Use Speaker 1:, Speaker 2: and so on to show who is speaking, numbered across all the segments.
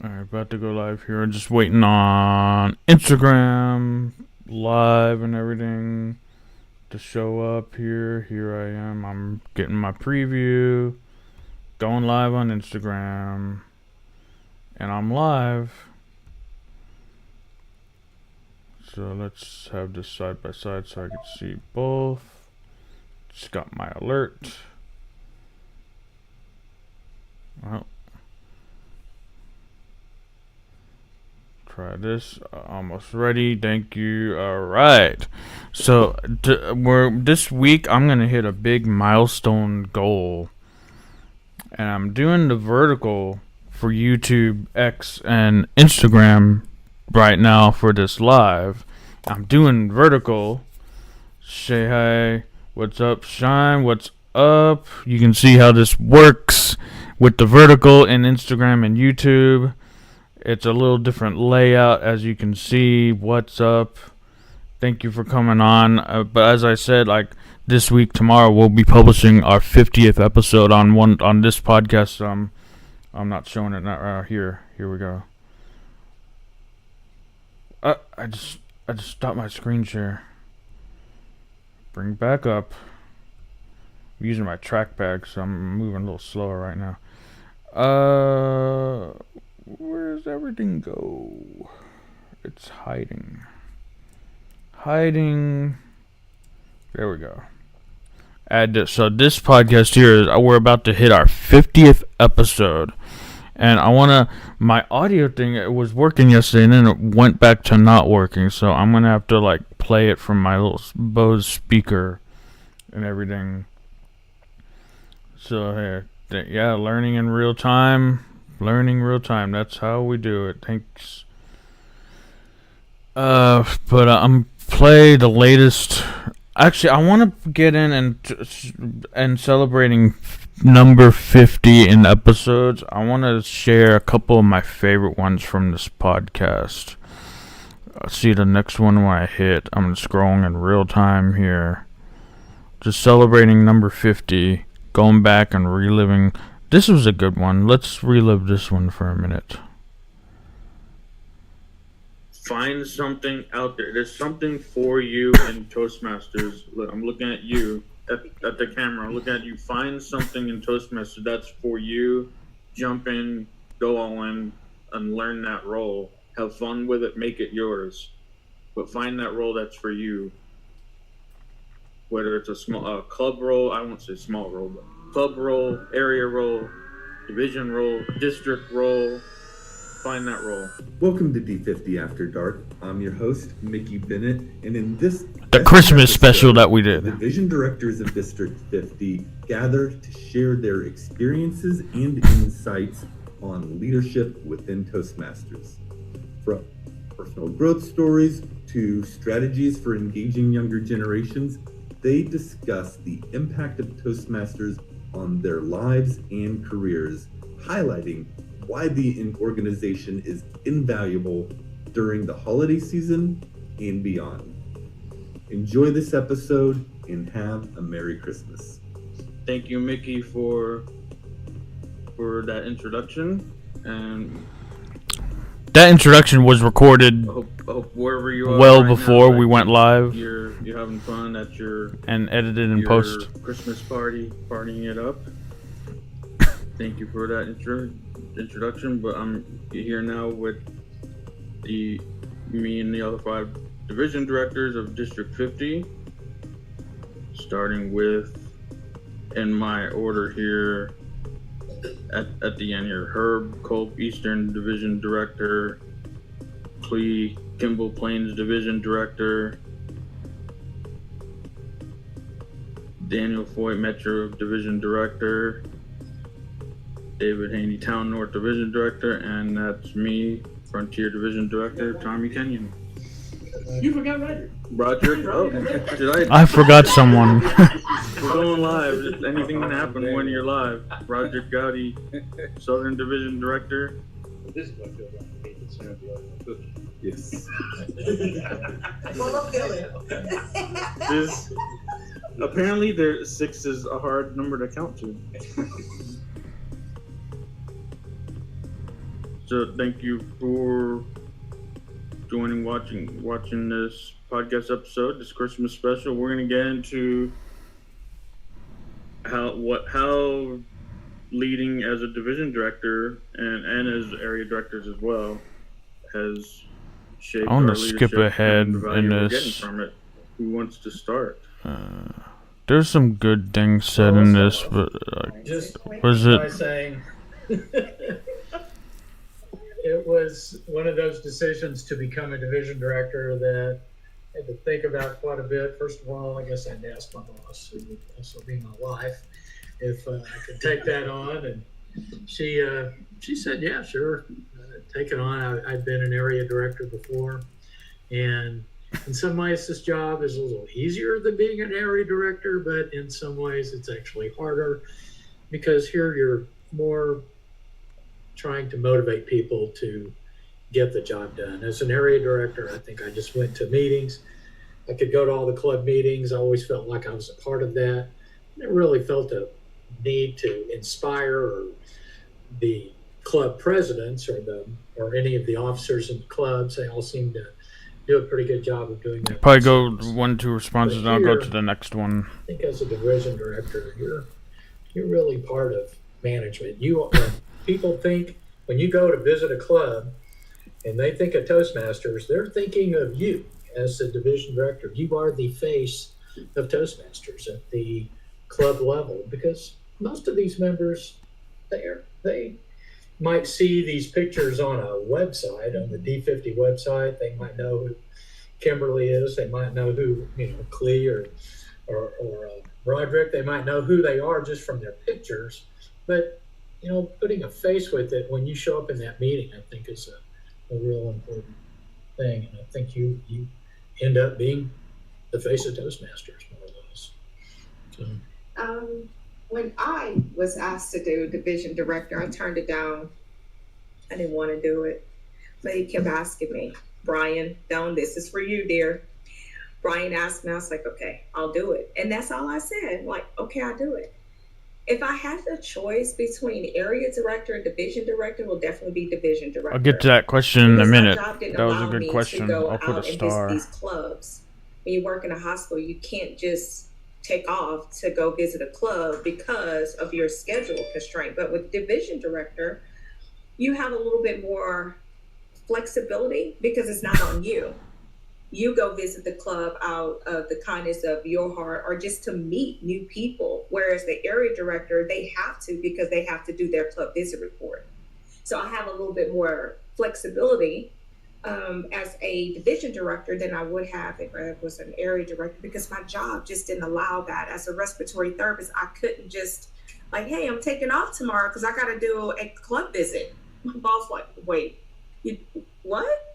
Speaker 1: Alright, about to go live here. Just waiting on Instagram live and everything to show up here. Here I am. I'm getting my preview. Going live on Instagram. And I'm live. So let's have this side by side so I can see both. Just got my alert. Well, try this. Almost ready. Thank you. All right. So this week I'm gonna hit a big milestone goal, and I'm doing the vertical for YouTube, X, and Instagram right now for this live. I'm doing vertical. Say hi. What's up, Shine? What's up? You can see how this works with the vertical in Instagram and YouTube. It's a little different layout, as you can see. What's up? Thank you for coming on. But as I said, like this week, tomorrow we'll be publishing our 50th episode on this podcast. I'm not showing it now. Here we go. I just stopped my screen share. Bring back up. I'm using my trackpad, so I'm moving a little slower right now. Where's everything go? It's hiding. There we go. Add this. So this podcast here is we're about to hit our 50th episode, and my audio thing, it was working yesterday, and then it went back to not working. So I'm gonna have to like play it from my little Bose speaker and everything. So here, yeah, learning in real time. That's how we do it. Thanks. But I'm play the latest. Actually, I want to get in and celebrating number 50 in episodes. I want to share a couple of my favorite ones from this podcast. See the next one when I hit. I'm scrolling in real time here. Just celebrating number 50. Going back and reliving. This was a good one. Let's relive this one for a minute. Find something out there. There's something for you in Toastmasters. I'm looking at you, at the camera. I'm looking at you. Find something in Toastmasters that's for you. Jump in, go all in, and learn that role. Have fun with it. Make it yours. But find that role that's for you. Whether it's a small club role, I won't say small role, but club role, area role, division role, district role. Find that role. Welcome to D50 After Dark. I'm your host, Mickey Bennett, and in this Christmas special that we did, the division directors of District 50 gather to share their experiences and insights on leadership within Toastmasters. From personal growth stories to strategies for engaging younger generations, they discuss the impact of Toastmasters on their lives and careers, highlighting why the organization is invaluable during the holiday season and beyond. Enjoy this episode and have a Merry Christmas. Thank you, Mickey, for that introduction. And that introduction was recorded wherever you are well right before now, we went live. You're having fun at your and edited in post Christmas partying it up. Thank you for that introduction. But I'm here now with me and the other 5 division directors of District 50. Starting with, in my order here, at the end here, Herb Culp, Eastern Division Director, Clee Kimball Plains Division Director, Daniel Foy Metro Division Director, David Haney Town North Division Director, and that's me, Frontier Division Director, Tommy Kenyon.
Speaker 2: You forgot Roger.
Speaker 1: Roger? Oh, did I forgot someone. We're going live. Anything can happen when you're live. Roger Gowdy, Southern Division Director.
Speaker 2: This is what I feel like me. It's going to be like a cookie.
Speaker 3: Yes.
Speaker 1: Apparently, 6 is a hard number to count to. to thank you for joining, watching this podcast episode, this Christmas special. We're gonna get into how leading as a division director and as area directors as well has shaped
Speaker 3: I want
Speaker 1: our
Speaker 3: to skip
Speaker 1: leadership
Speaker 3: ahead
Speaker 1: and the value
Speaker 3: in
Speaker 1: we're
Speaker 3: this.
Speaker 1: getting from it. Who wants to start?
Speaker 3: There's some good things said in this, but
Speaker 4: Just
Speaker 3: was
Speaker 4: by
Speaker 3: it?
Speaker 4: saying it was one of those decisions to become a division director that I had to think about quite a bit. First of all, I guess I'd ask my boss, who would also be my wife, if I could take that on. And she said, yeah, sure, take it on. I'd been an area director before. And in some ways, this job is a little easier than being an area director, but in some ways, it's actually harder because here you're more trying to motivate people to get the job done. As an area director, I think I just went to meetings. I could go to all the club meetings. I always felt like I was a part of that. I really felt a need to inspire the club presidents or any of the officers in the clubs. They all seem to do a pretty good job of doing that.
Speaker 3: Probably go 1-2 responses, and I'll go to the next one.
Speaker 4: I think as a division director, you're really part of management. People think when you go to visit a club and they think of Toastmasters, they're thinking of you as the division director. You are the face of Toastmasters at the club level because most of these members, they might see these pictures on a website, on the D50 website. They might know who Kimberly is. They might know who, Clee or Roderick. They might know who they are just from their pictures. But, putting a face with it when you show up in that meeting, I think is a real important thing. And I think you end up being the face of Toastmasters, more or less. So.
Speaker 5: When I was asked to do division director, I turned it down. I didn't want to do it, but he kept asking me, Brian, this is for you, dear. Brian asked me, I was like, okay, I'll do it. And that's all I said. Like, okay, I'll do it. If I had the choice between area director and division director, it will definitely be division director.
Speaker 3: I'll get to that question in a
Speaker 5: Because my
Speaker 3: minute.
Speaker 5: job didn't
Speaker 3: That was a
Speaker 5: allow
Speaker 3: good
Speaker 5: me to
Speaker 3: question.
Speaker 5: go
Speaker 3: I'll put
Speaker 5: out
Speaker 3: a
Speaker 5: and visit
Speaker 3: star.
Speaker 5: these clubs. When you work in a hospital, you can't just take off to go visit a club because of your schedule constraint. But with division director, you have a little bit more flexibility because it's not on you. You go visit the club out of the kindness of your heart or just to meet new people. Whereas the area director, they have to because they have to do their club visit report. So I have a little bit more flexibility as a division director than I would have if I was an area director because my job just didn't allow that. As a respiratory therapist, I couldn't just like, hey, I'm taking off tomorrow because I got to do a club visit. My boss like, wait, you what?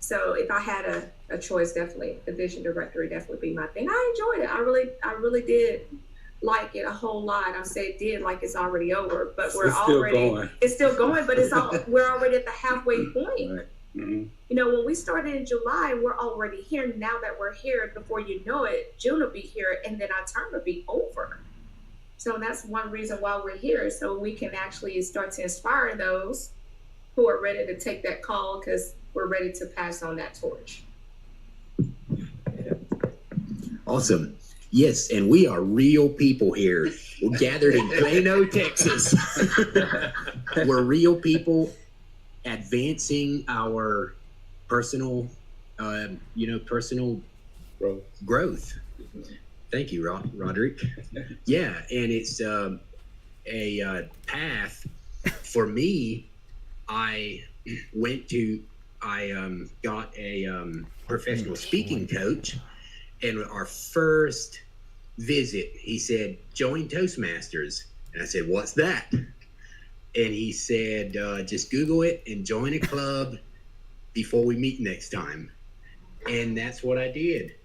Speaker 5: So if I had a choice, definitely division director would definitely be my thing. I enjoyed it. I really did like it a whole lot. I said did like it's already over, but it's still going, but we're already at the halfway point.
Speaker 2: Right. Mm-hmm.
Speaker 5: When we started in July, we're already here. Now that we're here, before you know it, June will be here, and then our term will be over. So that's one reason why we're here, so we can actually start to inspire those who are ready to take that call because we're ready to pass on that torch.
Speaker 6: Awesome. Yes, and we are real people here. We're gathered in Plano, Texas. We're real people advancing our personal growth. Thank you, Roderick. Yeah, and it's a path for me. I got a professional speaking coach. And our first visit, he said, join Toastmasters. And I said, what's that? And he said, just Google it and join a club before we meet next time. And that's what I did.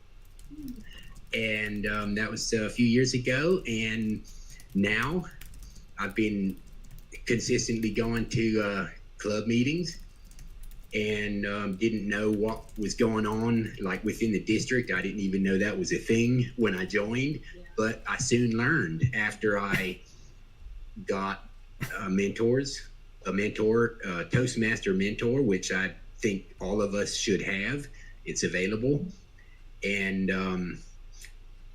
Speaker 6: And that was a few years ago. And now I've been consistently going to club meetings. And didn't know what was going on, like within the district. I didn't even know that was a thing when I joined, but I soon learned after I got mentors a mentor, Toastmaster mentor, which I think all of us should have. It's available. And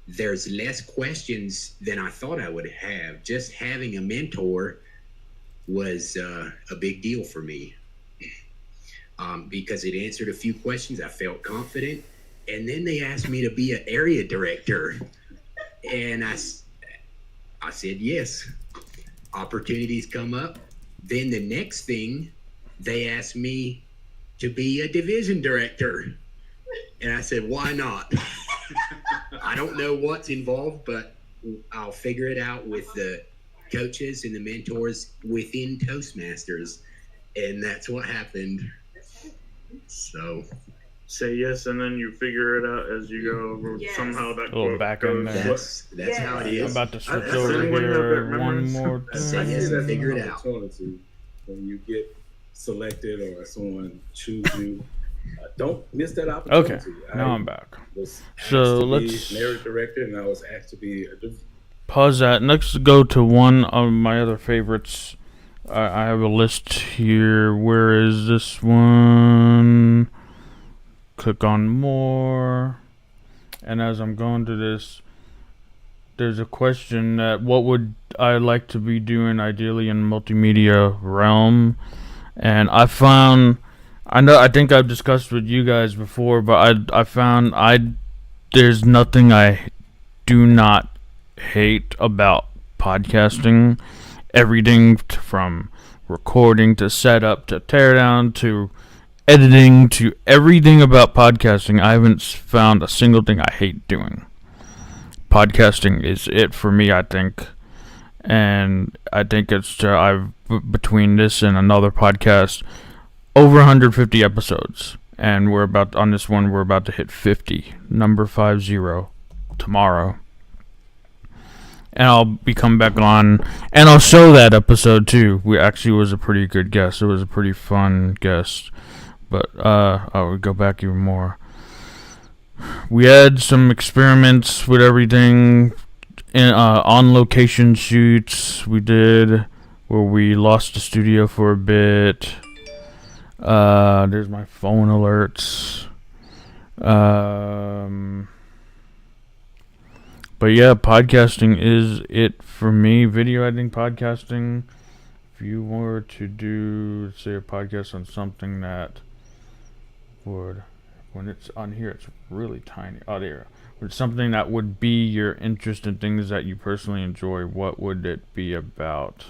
Speaker 6: there's less questions than I thought I would have. Just having a mentor was a big deal for me because it answered a few questions. I felt confident. And then they asked me to be an area director. And I said yes. Opportunities come up. Then the next thing, they asked me to be a division director. And I said, why not? I don't know what's involved, but I'll figure it out with the coaches and the mentors within Toastmasters. And that's what happened. So
Speaker 1: Say yes, and then you figure it out as you go. Or
Speaker 5: Yes.
Speaker 1: somehow that
Speaker 3: A little
Speaker 1: quote
Speaker 3: back on
Speaker 1: goes.
Speaker 3: there.
Speaker 6: that's how it
Speaker 3: I'm
Speaker 6: is.
Speaker 3: about to switch
Speaker 1: Does
Speaker 3: over
Speaker 1: anyone have that
Speaker 3: here one
Speaker 1: memorized?
Speaker 3: more
Speaker 6: Say
Speaker 3: time.
Speaker 6: yes and figure it
Speaker 2: an
Speaker 6: out.
Speaker 2: opportunity when you get selected or someone choose you. Don't miss that opportunity.
Speaker 3: Okay, now I'm back.
Speaker 2: Was asked
Speaker 3: So
Speaker 2: to
Speaker 3: let's-
Speaker 2: be narrative director, and I was asked to be a
Speaker 3: Pause that. Next, go to one of my other favorites. I have a list here. Where is this one? Click on more. And as I'm going to this, there's a question that what would I like to be doing ideally in multimedia realm? And I think I've discussed with you guys before, but I found there's nothing I do not hate about podcasting. Everything from recording to setup to teardown to editing to everything about podcasting. I haven't found a single thing I hate doing. Podcasting is it for me, I think. And I think it's between this and another podcast, over 150 episodes. And we're about to hit 50, number 50, tomorrow. And I'll be coming back on, and I'll show that episode too. We actually was a pretty good guest. It was a pretty fun guest, but I would go back even more. We had some experiments with everything, on location shoots we did, where we lost the studio for a bit. There's my phone alerts. But yeah, podcasting is it for me. Video editing, podcasting. If you were to do, say, a podcast on something that would, when it's on here, it's really tiny. Oh, there. It's something that would be your interest in things that you personally enjoy. What would it be about?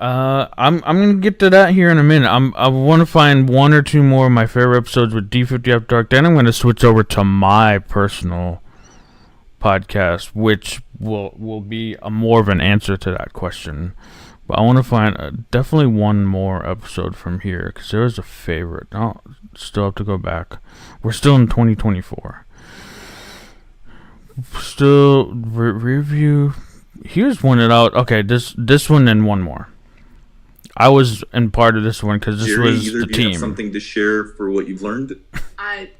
Speaker 3: I'm gonna get to that here in a minute. I want to find one or two more of my favorite episodes with D50 After Dark. Then I'm gonna switch over to my personal podcast, which will be more of an answer to that question. But I want to find definitely one more episode from here because there was a favorite. I'll still have to go back. We're still in 2024. Still review. Here's one that out. Okay, this one and one more. I was in part of this one because this
Speaker 7: Jerry,
Speaker 3: was
Speaker 7: either
Speaker 3: the
Speaker 7: of you have
Speaker 3: team.
Speaker 7: something to share for what you've learned?
Speaker 8: I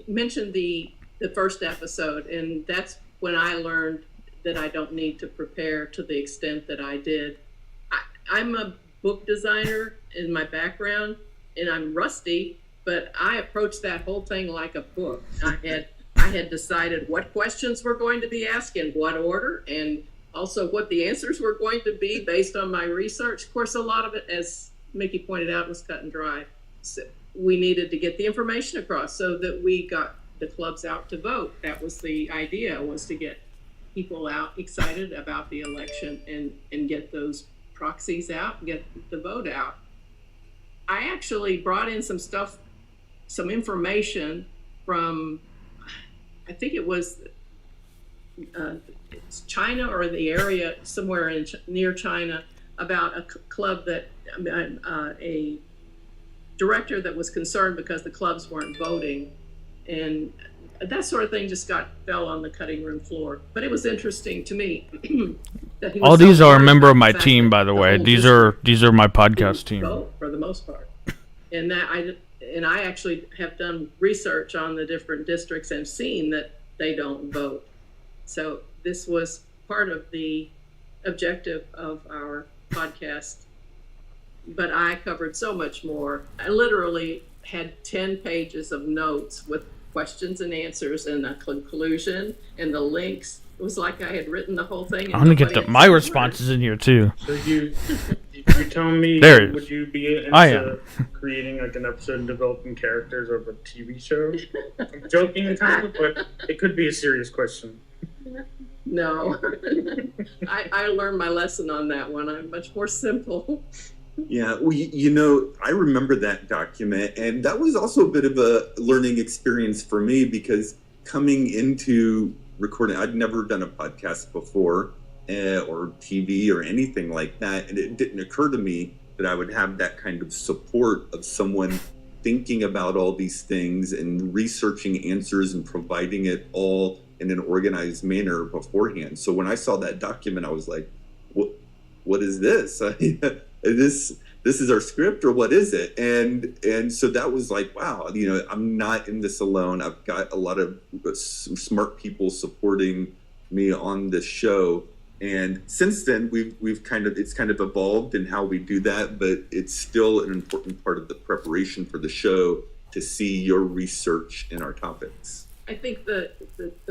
Speaker 8: mentioned the first episode, and that's when I learned that I don't need to prepare to the extent that I did. I'm a book designer in my background, and I'm rusty, but I approached that whole thing like a book. I had decided what questions were going to be asked in what order, and also what the answers were going to be based on my research. Of course, a lot of it, as Mickey pointed out, was cut and dry. So we needed to get the information across so that we got the clubs out to vote. That was the idea, was to get people out excited about the election and get those proxies out, get the vote out. I actually brought in some stuff, some information from, I think it was it's China or the area somewhere near China, about a club that a director that was concerned because the clubs weren't voting, and that sort of thing just fell on the cutting room floor. But it was interesting to me that he was
Speaker 3: All
Speaker 8: so
Speaker 3: these are a
Speaker 8: worried
Speaker 3: member
Speaker 8: about
Speaker 3: of my
Speaker 8: the fact
Speaker 3: team,
Speaker 8: that
Speaker 3: by the way.
Speaker 8: whole
Speaker 3: These
Speaker 8: district
Speaker 3: are my podcast
Speaker 8: didn't
Speaker 3: team.
Speaker 8: vote for the most part, and I actually have done research on the different districts and seen that they don't vote. So this was part of the objective of our podcast, but I covered so much more. I literally had 10 pages of notes with questions and answers and a conclusion and the links. It was like I had written the whole thing.
Speaker 3: I'm gonna get my responses in here too.
Speaker 1: So you telling me,
Speaker 3: There it is.
Speaker 1: would you be into
Speaker 3: I am.
Speaker 1: creating like an episode and developing characters of a TV show? I'm joking, kind of, but it could be a serious question.
Speaker 8: No, I learned my lesson on that one. I'm much more simple.
Speaker 7: Yeah, well, you know, I remember that document, and that was also a bit of a learning experience for me because coming into recording, I'd never done a podcast before or TV or anything like that, and it didn't occur to me that I would have that kind of support of someone thinking about all these things and researching answers and providing it all in an organized manner beforehand. So when I saw that document, I was like, what is this? This is our script, or what is it? And so that was like, wow, you know, I'm not in this alone. I've got a lot of smart people supporting me on this show. And since then, it's kind of evolved in how we do that, but it's still an important part of the preparation for the show to see your research in our topics.
Speaker 8: I think the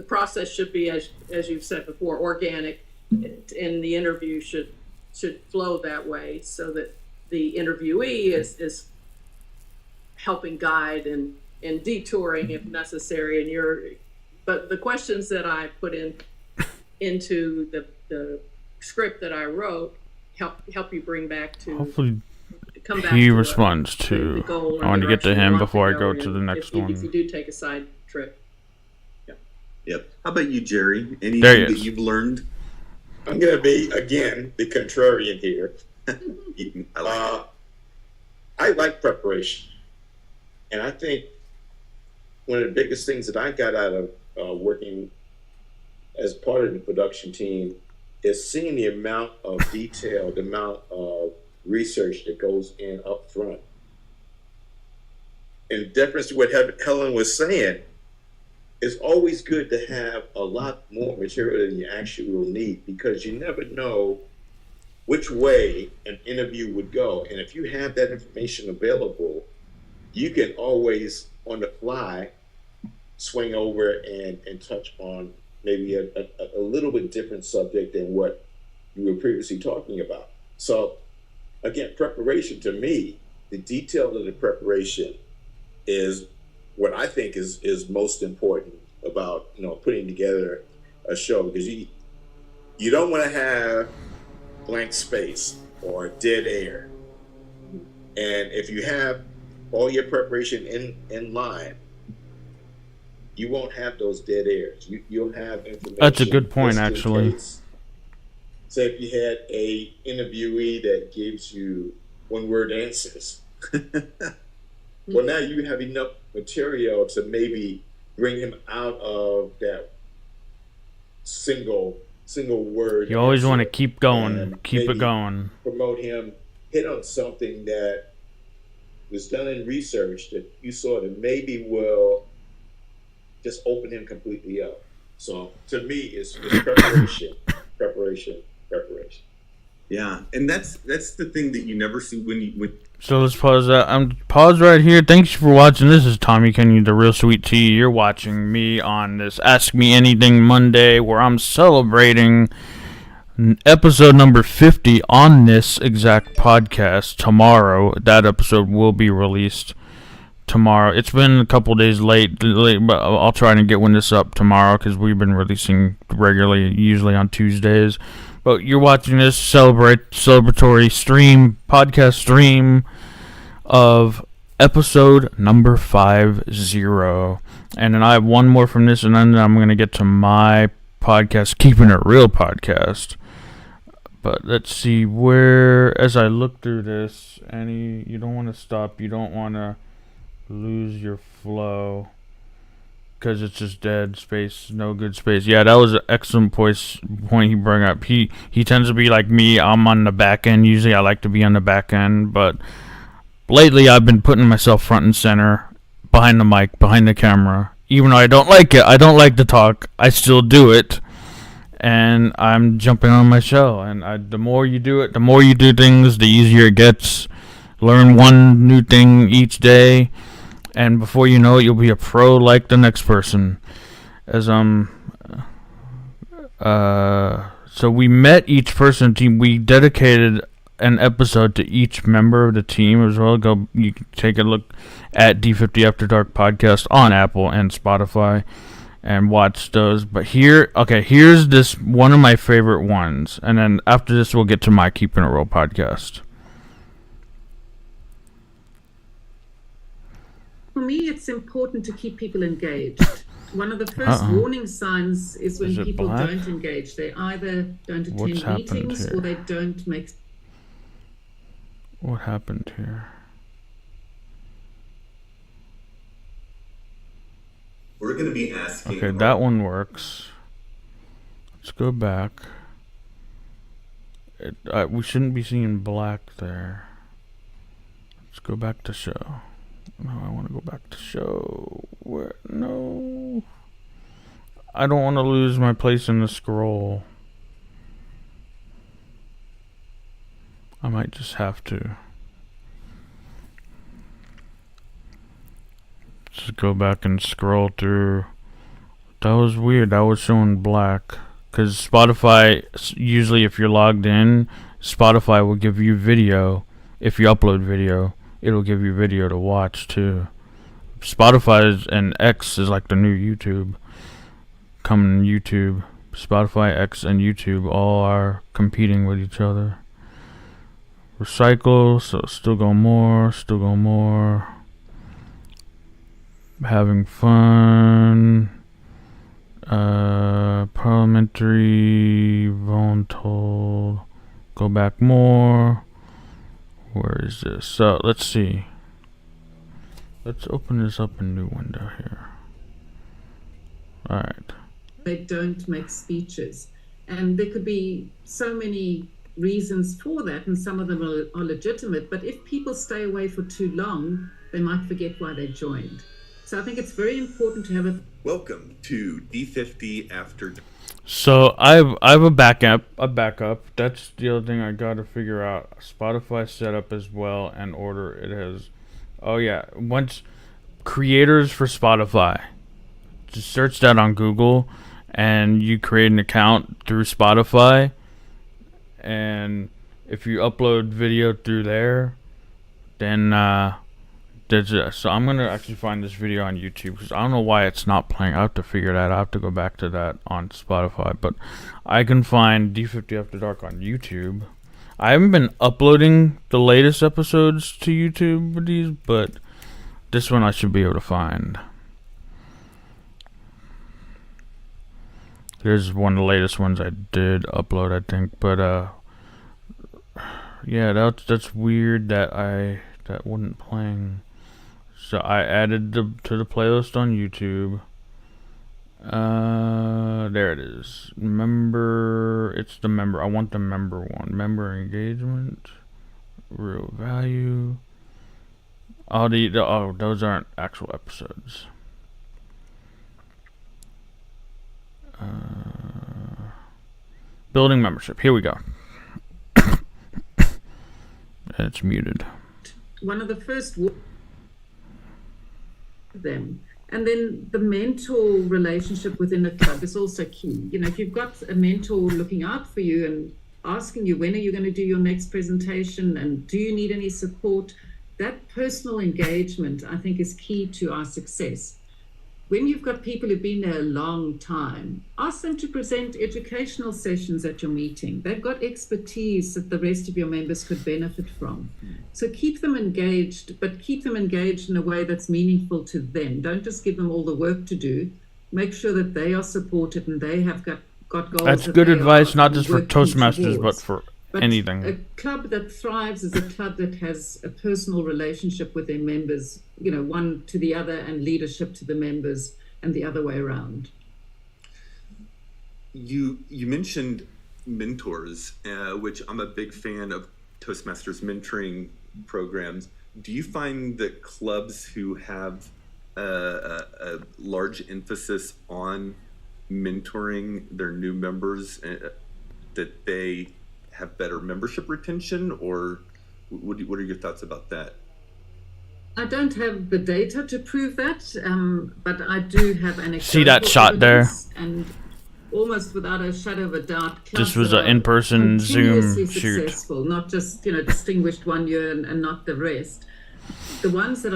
Speaker 8: process should be, as you've said before, organic, and the interview should flow that way, so that the interviewee is helping guide and detouring if necessary. But the questions that I put into the script that I wrote help you bring back to.
Speaker 3: Hopefully
Speaker 8: come back
Speaker 3: he
Speaker 8: to
Speaker 3: responds
Speaker 8: the
Speaker 3: to.
Speaker 8: goal or
Speaker 3: I want to get to
Speaker 8: direction you
Speaker 3: him
Speaker 8: want
Speaker 3: before I
Speaker 8: go
Speaker 3: go
Speaker 8: in
Speaker 3: to the next
Speaker 8: if you
Speaker 3: one.
Speaker 8: do take a side trip.
Speaker 7: Yep. How about you, Jerry?
Speaker 3: There
Speaker 7: Anything
Speaker 3: he
Speaker 7: that
Speaker 3: is.
Speaker 7: you've learned?
Speaker 9: I'm going to be, again, the contrarian here. I like preparation. And I think one of the biggest things that I got out of working as part of the production team is seeing the amount of detail, the amount of research that goes in up front. In deference to what Helen was saying, it's always good to have a lot more material than you actually will need, because you never know which way an interview would go. And if you have that information available, you can always, on the fly, swing over and touch on maybe a little bit different subject than what you were previously talking about. So again, preparation, to me, the detail of the preparation is what I think is most important about, you know, putting together a show, because you don't want to have blank space or dead air. And if you have all your preparation in line, you won't have those dead airs. You'll have information.
Speaker 3: That's a good point,
Speaker 9: just in
Speaker 3: actually.
Speaker 9: case. Say if you had a interviewee that gives you one-word answers, well, now you have enough material to maybe bring him out of that single word.
Speaker 3: You always
Speaker 9: answer
Speaker 3: want to keep going,
Speaker 9: and
Speaker 3: keep it
Speaker 9: maybe
Speaker 3: going.
Speaker 9: promote him, hit on something that was done in research that you saw that maybe will just open him completely up. So to me, it's preparation, preparation.
Speaker 7: Yeah, and that's the thing that you never see when
Speaker 3: So let's pause that. Pause right here. Thanks for watching. This is Tommy Kenny, the Real Sweet Tea. You're watching me on this Ask Me Anything Monday, where I'm celebrating episode number 50 on this exact podcast tomorrow. That episode will be released tomorrow. It's been a couple days late, but I'll try to get one this up tomorrow, because we've been releasing regularly, usually on Tuesdays. But you're watching this celebratory stream, podcast stream of episode number 50. And then I have one more from this, and then I'm going to get to my podcast, Keeping It Real podcast. But let's see where, as I look through this, you don't want to stop, you don't want to lose your flow, because it's just dead space, no good space. Yeah, that was an excellent point he brought up. He tends to be like me. I'm on the back end. Usually I like to be on the back end, but lately I've been putting myself front and center, behind the mic, behind the camera. Even though I don't like it, I don't like to talk, I still do it. and I'm jumping on my show. And the more you do it, the more you do things, the easier it gets. Learn one new thing each day, and before you know it, you'll be a pro like the next person. As so we met each person team. We dedicated an episode to each member of the team as well. You can take a look at D50 After Dark podcast on Apple and Spotify and watch those. But here's this one of my favorite ones, and then after this we'll get to my Keeping It Real podcast.
Speaker 8: For me, it's important to keep people engaged. One of the first warning signs is when people don't engage. They either don't attend meetings or they don't make...
Speaker 3: What happened here?
Speaker 7: We're going to be asking.
Speaker 3: Okay, that one works. Let's go back. We shouldn't be seeing black there. Let's go back to show. No, I want to go back to show. Where? No. I don't want to lose my place in the scroll. I might just have to. Just go back and scroll through. That was weird. That was showing black. Because Spotify, usually if you're logged in, Spotify will give you video. If you upload video, it'll give you video to watch too. Spotify and X is like the new YouTube. Coming YouTube. Spotify, X, and YouTube all are competing with each other. Recycle, so still go more. Having fun. Parliamentary, voluntold. Go back more. Where is this? So let's see. Let's open this up in a new window here. Alright.
Speaker 8: They don't make speeches. And there could be so many reasons for that, and some of them are legitimate. But if people stay away for too long, they might forget why they joined. So I think it's very important to have a...
Speaker 7: Welcome to D50 After.
Speaker 3: So I have a backup. That's the other thing I gotta figure out. Spotify setup as well and order. It has. Oh yeah, once creators for Spotify. Just search that on Google, and you create an account through Spotify. And if you upload video through there, then so I'm gonna actually find this video on YouTube because I don't know why it's not playing. I have to figure that out. I have to go back to that on Spotify, but I can find D50 After Dark on YouTube. I haven't been uploading the latest episodes to YouTube with these, but this one I should be able to find. There's one of the latest ones I did upload, I think, but yeah, that's weird that that wasn't playing. So I added to the playlist on YouTube. There it is. It's the member. I want the member one. Member engagement. Real value. Those aren't actual episodes. Building membership. Here we go. It's muted.
Speaker 8: One of the first them, and then the mentor relationship within a club is also key. You know, if you've got a mentor looking out for you and asking you when are you going to do your next presentation and do you need any support, that personal engagement I think is key to our success. When you've got people who've been there a long time, ask them to present educational sessions at your meeting. They've got expertise that the rest of your members could benefit from. So keep them engaged, but keep them engaged in a way that's meaningful to them. Don't just give them all the work to do. Make sure that they are supported and they have got goals.
Speaker 3: That's good advice, not just for Toastmasters, but for anything.
Speaker 8: A club that thrives is a club that has a personal relationship with their members, you know, one to the other, and leadership to the members and the other way around.
Speaker 7: You mentioned mentors, which I'm a big fan of Toastmasters mentoring programs. Do you find that clubs who have a large emphasis on mentoring their new members, that they have better membership retention, or what are your thoughts about that?
Speaker 10: I don't have the data to prove that, but I do have an
Speaker 3: See that shot there?
Speaker 10: And almost without a shadow of a doubt,
Speaker 3: This was an in-person Zoom shoot.
Speaker 10: Successful, not just distinguished one year and not the rest. The ones that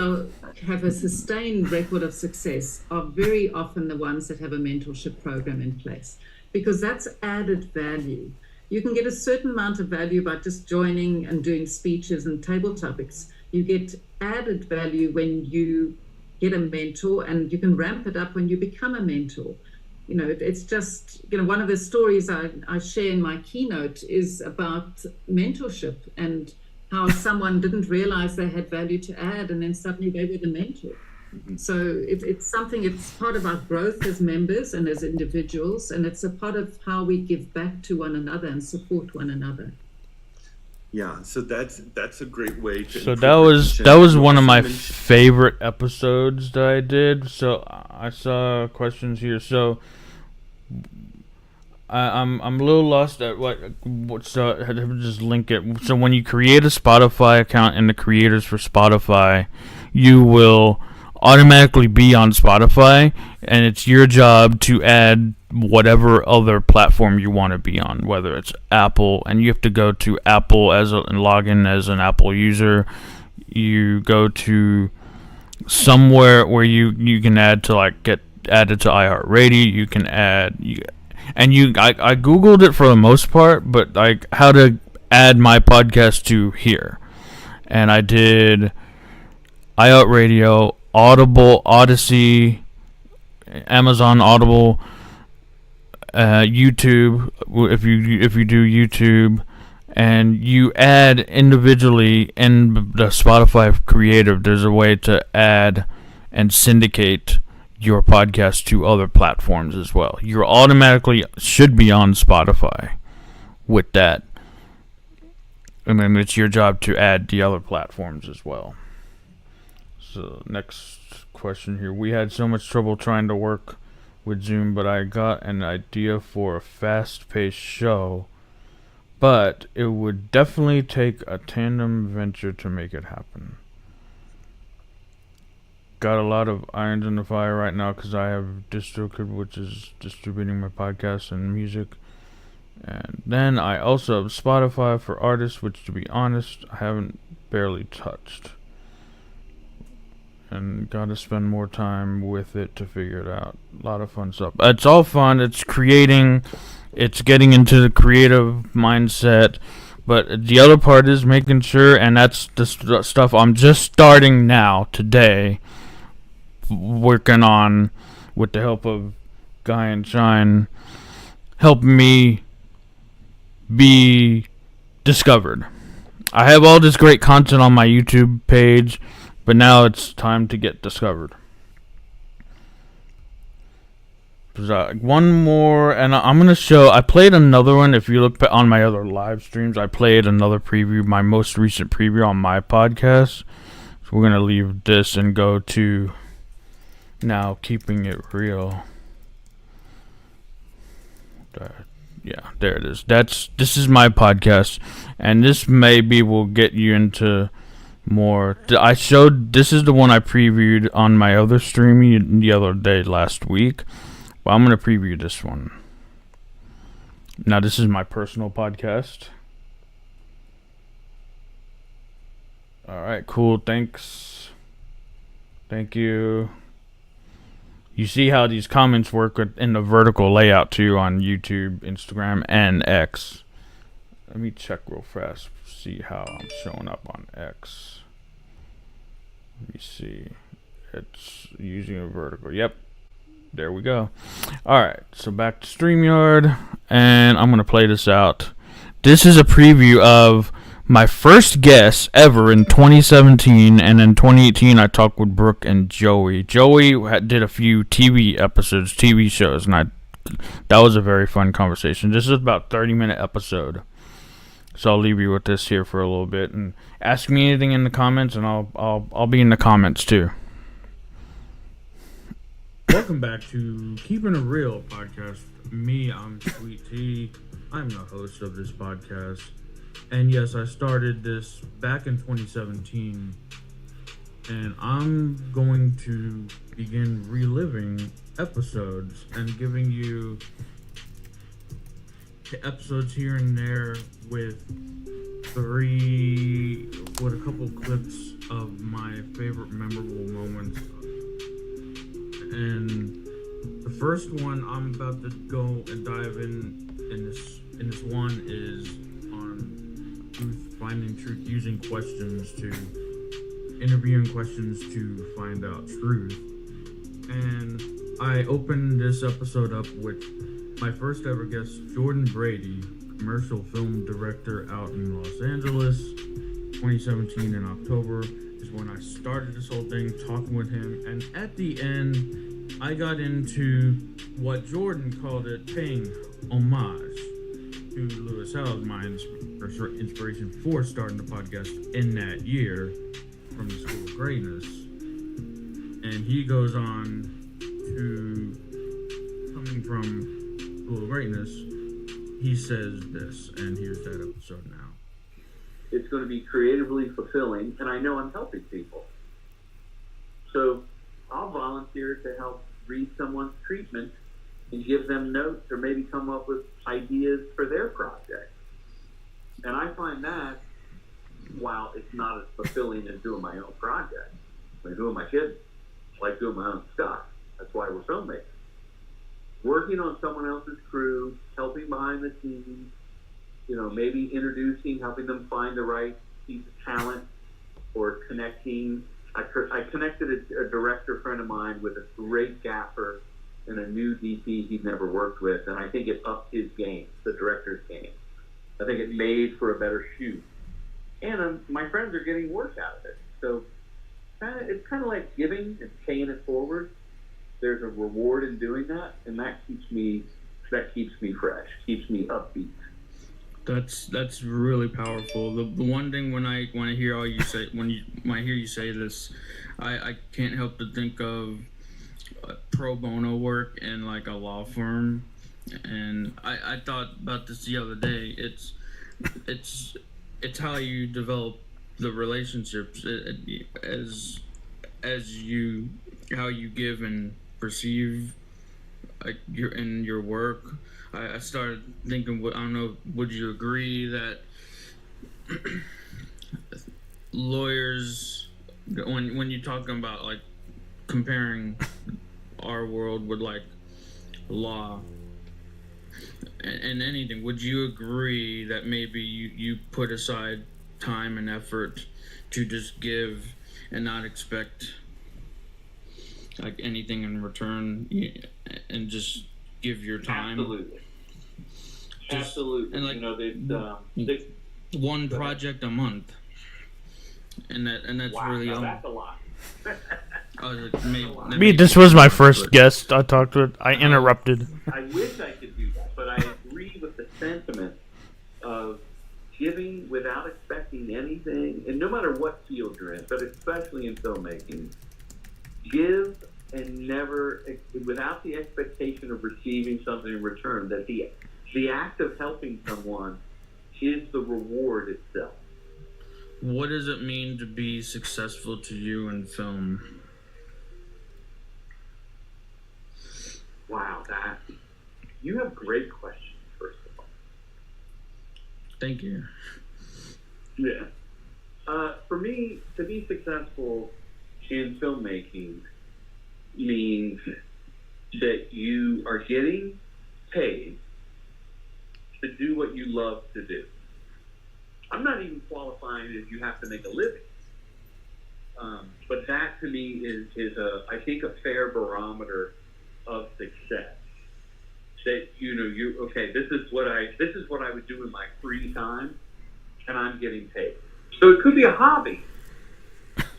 Speaker 10: have a sustained record of success are very often the ones that have a mentorship program in place, because that's added value. You can get a certain amount of value by just joining and doing speeches and table topics. You get added value when you get a mentor, and you can ramp it up when you become a mentor. It's just, one of the stories I share in my keynote is about mentorship and how someone didn't realize they had value to add, and then suddenly they were the mentor. So it's something, it's part of our growth as members and as individuals, and it's a part of how we give back to one another and support one another.
Speaker 7: Yeah, so that's a great way to.
Speaker 3: So that was one of my favorite episodes that I did. So I saw questions here. So I'm a little lost at what's just link it. So when you create a Spotify account in the creators for Spotify, you will automatically be on Spotify, and it's your job to add whatever other platform you want to be on, whether it's Apple, and you have to go to Apple and log in as an Apple user. You go to somewhere where you can add to get added to iHeartRadio. You can add I googled it for the most part, but how to add my podcast to here, and I did iHeartRadio, Audible, Odyssey, Amazon Audible, YouTube. If you do YouTube, and you add individually in the Spotify Creative, there's a way to add and syndicate your podcast to other platforms as well. You automatically should be on Spotify with that, and then it's your job to add the other platforms as well. So next question here. We had so much trouble trying to work with Zoom, but I got an idea for a fast-paced show, but it would definitely take a tandem venture to make it happen. Got a lot of irons in the fire right now because I have DistroKid, which is distributing my podcast and music, and then I also have Spotify for artists, which, to be honest, I haven't barely touched. And gotta spend more time with it to figure it out. A lot of fun stuff. It's all fun. It's creating. It's getting into the creative mindset. But the other part is making sure, and that's the stuff I'm just starting now, today, working on with the help of Guy and Shine, helping me be discovered. I have all this great content on my YouTube page, but now it's time to get discovered. One more, and I'm going to show, I played another one. If you look on my other live streams, I played another preview, my most recent preview on my podcast. So we're going to leave this and go to now Keeping It Real. Yeah, there it is. This is my podcast, and this maybe will get you into more. This is the one I previewed on my other stream the other day last week. Well, I'm going to preview this one. Now, this is my personal podcast. Alright, cool. Thanks. Thank you. You see how these comments work in the vertical layout too on YouTube, Instagram, and X. Let me check real fast. See how I'm showing up on X. Let me see. It's using a vertical. Yep. There we go. Alright, so back to StreamYard, and I'm going to play this out. This is a preview of my first guest ever in 2017, and in 2018 I talked with Brooke and Joey. Joey did a few TV shows, and that was a very fun conversation. This is about a 30-minute episode. So I'll leave you with this here for a little bit, and ask me anything in the comments, and I'll be in the comments too. Welcome back to Keeping It Real podcast. I'm Sweet Tea. I'm the host of this podcast. And yes, I started this back in 2017. And I'm going to begin reliving episodes and giving you episodes here and there with a couple clips of my favorite memorable moments. And the first one I'm about to go and dive in this one is on finding truth, using questions to interviewing questions to find out truth. And I opened this episode up with my first ever guest, Jordan Brady, commercial film director out in Los Angeles. 2017 in October is when I started this whole thing, talking with him. And at the end, I got into what Jordan called it, paying homage to Lewis Howes, my inspiration for starting the podcast in that year from the School of Greatness. And he goes on to, coming from School of Greatness, he says this, and here's that episode now.
Speaker 11: It's going to be creatively fulfilling, and I know I'm helping people. So I'll volunteer to help read someone's treatment and give them notes or maybe come up with ideas for their project. And I find that, while it's not as fulfilling as doing my own project, like doing my kids, like doing my own stuff. That's why we're filmmakers. Working on someone else's crew, helping behind the scenes, maybe introducing, helping them find the right piece of talent, or connecting. I connected a director friend of mine with a great gaffer and a new DP he'd never worked with, and I think it upped his game, the director's game. I think it made for a better shoot. And my friends are getting work out of it. So it's kind of like giving and paying it forward. There's a reward in doing that, and that keeps me fresh, keeps me upbeat.
Speaker 3: That's really powerful. The one thing when I hear all you say, when I hear you say this, I can't help but think of pro bono work in like a law firm, and I thought about this the other day. It's how you develop the relationships how you give and perceive your work. I started thinking, I don't know, would you agree that lawyers, when you're talking about like comparing our world with like law and anything, would you agree that maybe you put aside time and effort to just give and not expect like anything in return, and just give your time?
Speaker 11: Absolutely.
Speaker 3: And like one project a month, and that's
Speaker 11: wow,
Speaker 3: really all.
Speaker 11: That's a lot.
Speaker 3: This was my first guest I talked with. I interrupted.
Speaker 11: I wish I could do that, but I agree with the sentiment of giving without expecting anything, and no matter what field you're in, but especially in filmmaking, give and never, without the expectation of receiving something in return. That the act of helping someone is the reward itself.
Speaker 3: What does it mean to be successful to you in film?
Speaker 11: Wow, you have great questions, first of all.
Speaker 3: Thank you.
Speaker 11: Yeah. For me, to be successful in filmmaking means that you are getting paid to do what you love to do. I'm not even qualifying if you have to make a living. But that to me is I think a fair barometer of success. That this is what I would do in my free time, and I'm getting paid. So it could be a hobby,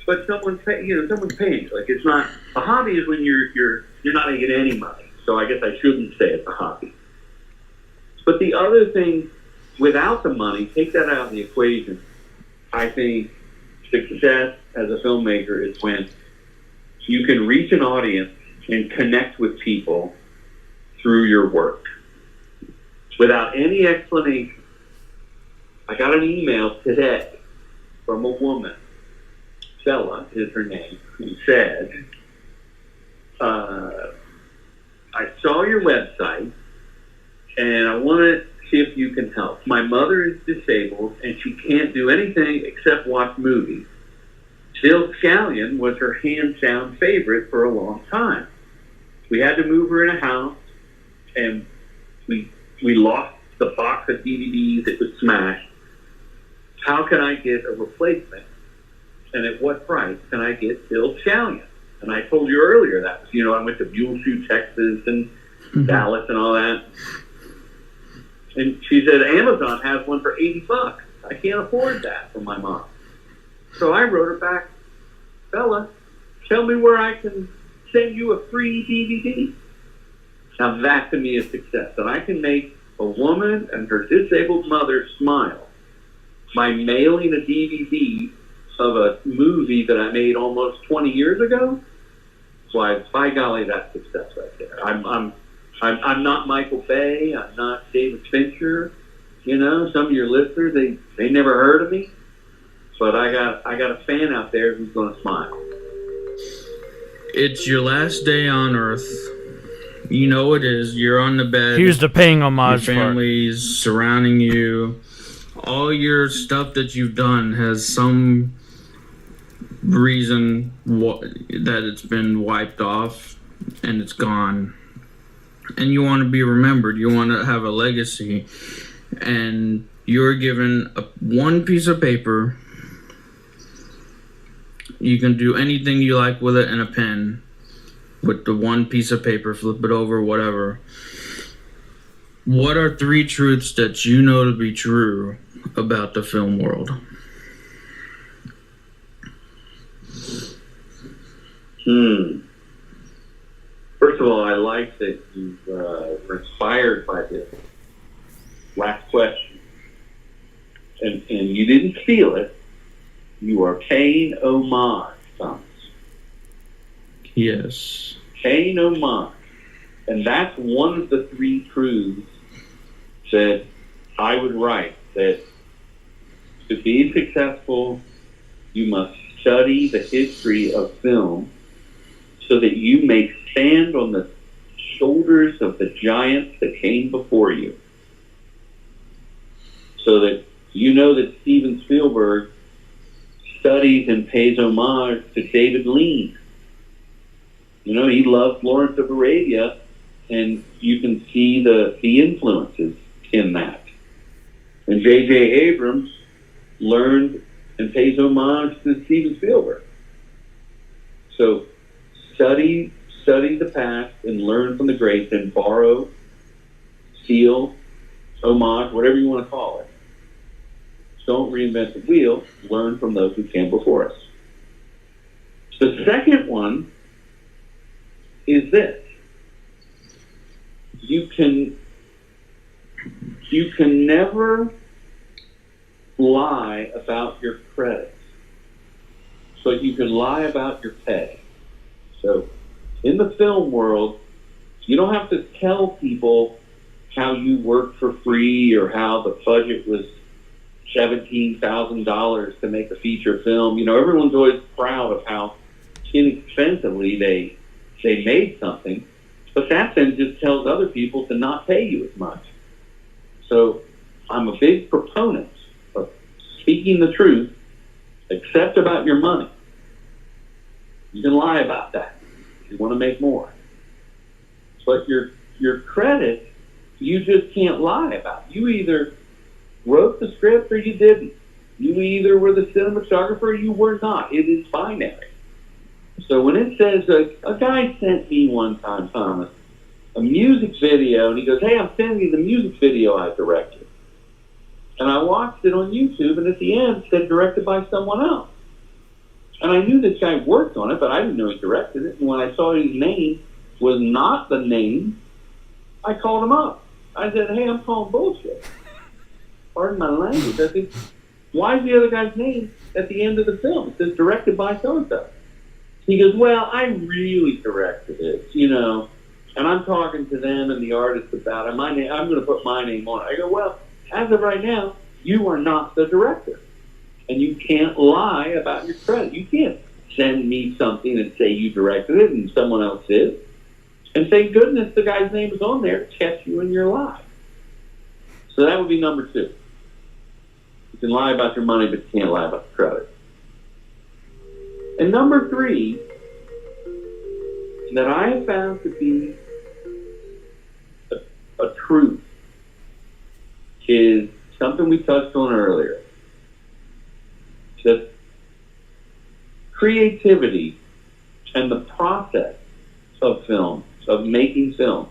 Speaker 11: but someone's paying. Like, it's not a hobby is when you're not making any money. So I guess I shouldn't say it's a hobby. But the other thing, without the money, take that out of the equation. I think success as a filmmaker is when you can reach an audience and connect with people through your work without any explanation. I got an email today from a woman, Bella is her name, who said, I saw your website and I want to see if you can help. My mother is disabled and she can't do anything except watch movies. Bill Scallion was her hands-down favorite for a long time. We had to move her in a house, and we lost the box of DVDs that was smashed. How can I get a replacement? And at what price can I get Bill Scallion? And I told you earlier that, I went to Muleshoe, Texas, and Dallas and all that. And she said, Amazon has one for $80. I can't afford that for my mom. So I wrote her back, Bella, tell me where I can send you a free DVD. Now that to me is success. That I can make a woman and her disabled mother smile by mailing a DVD of a movie that I made almost 20 years ago. Why, by golly, that's success right there. I'm not Michael Bay. I'm not David Fincher. Some of your listeners, they never heard of me. But I got a fan out there who's going to smile.
Speaker 1: It's your last day on Earth. You know it is. You're on the bed.
Speaker 3: Here's the paying homage
Speaker 1: Your
Speaker 3: part.
Speaker 1: family's surrounding you. All your stuff that you've done has some reason that it's been wiped off and it's gone. And you want to be remembered. You want to have a legacy. And you're given one piece of paper. You can do anything you like with it and a pen. With the one piece of paper, flip it over, whatever. What are 3 truths that you know to be true about the film world?
Speaker 11: First of all, I like that you were inspired by this last question. And you didn't steal it. You are paying homage, Thomas.
Speaker 1: Yes.
Speaker 11: Paying homage. And that's one of the 3 truths that I would write, that to be successful, you must study the history of film so that you may stand on the shoulders of the giants that came before you. So that you know that Steven Spielberg studies and pays homage to David Lean. He loved Lawrence of Arabia, and you can see the influences in that. And J.J. Abrams learned and pays homage to Steven Spielberg. So study the past and learn from the greats and borrow, steal, homage, whatever you want to call it. Don't reinvent the wheel. Learn from those who came before us. The second one is this. You can never lie about your credits, but you can lie about your pay. So in the film world, you don't have to tell people how you worked for free or how the budget was $17,000 to make a feature film. Everyone's always proud of how inexpensively they made something, but that then just tells other people to not pay you as much. So I'm a big proponent of speaking the truth, except about your money. You can lie about that if you want to make more. But your credit, you just can't lie about. You either wrote the script or you didn't. You either were the cinematographer or you were not. It is binary. So when it says, a guy sent me one time, Thomas, a music video, and he goes, hey, I'm sending you the music video I directed. And I watched it on YouTube, and at the end it said directed by someone else. And I knew this guy worked on it, but I didn't know he directed it. And when I saw his name was not the name, I called him up. I said, hey, I'm calling bullshit. Pardon my language. I said, why is the other guy's name at the end of the film? It says directed by so-and-so. He goes, well, I really directed it, you know, and I'm talking to them and the artist about it. I'm going to put my name on it. I go, well, as of right now, you are not the director, and you can't lie about your credit. You can't send me something and say you directed it and someone else did. And thank goodness the guy's name is on there to catch you in your lie. So that would be number 2. You can lie about your money, but you can't lie about the credit. And number 3, that I have found to be a truth, is something we touched on earlier. That creativity and the process of film, of making film,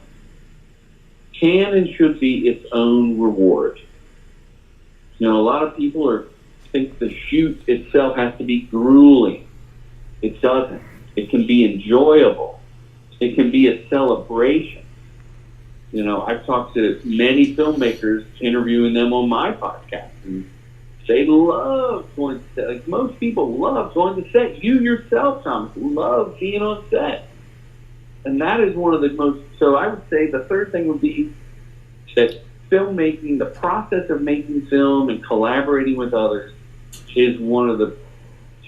Speaker 11: can and should be its own reward. You know, a lot of people think the shoot itself has to be grueling. It doesn't. It can be enjoyable. It can be a celebration. You know, I've talked to many filmmakers, interviewing them on my podcast, and they love going to set. Like most people love going to set. You yourself, Thomas, love being on set. And that is one of the most, so I would say the third thing would be that filmmaking, the process of making film and collaborating with others, is one of the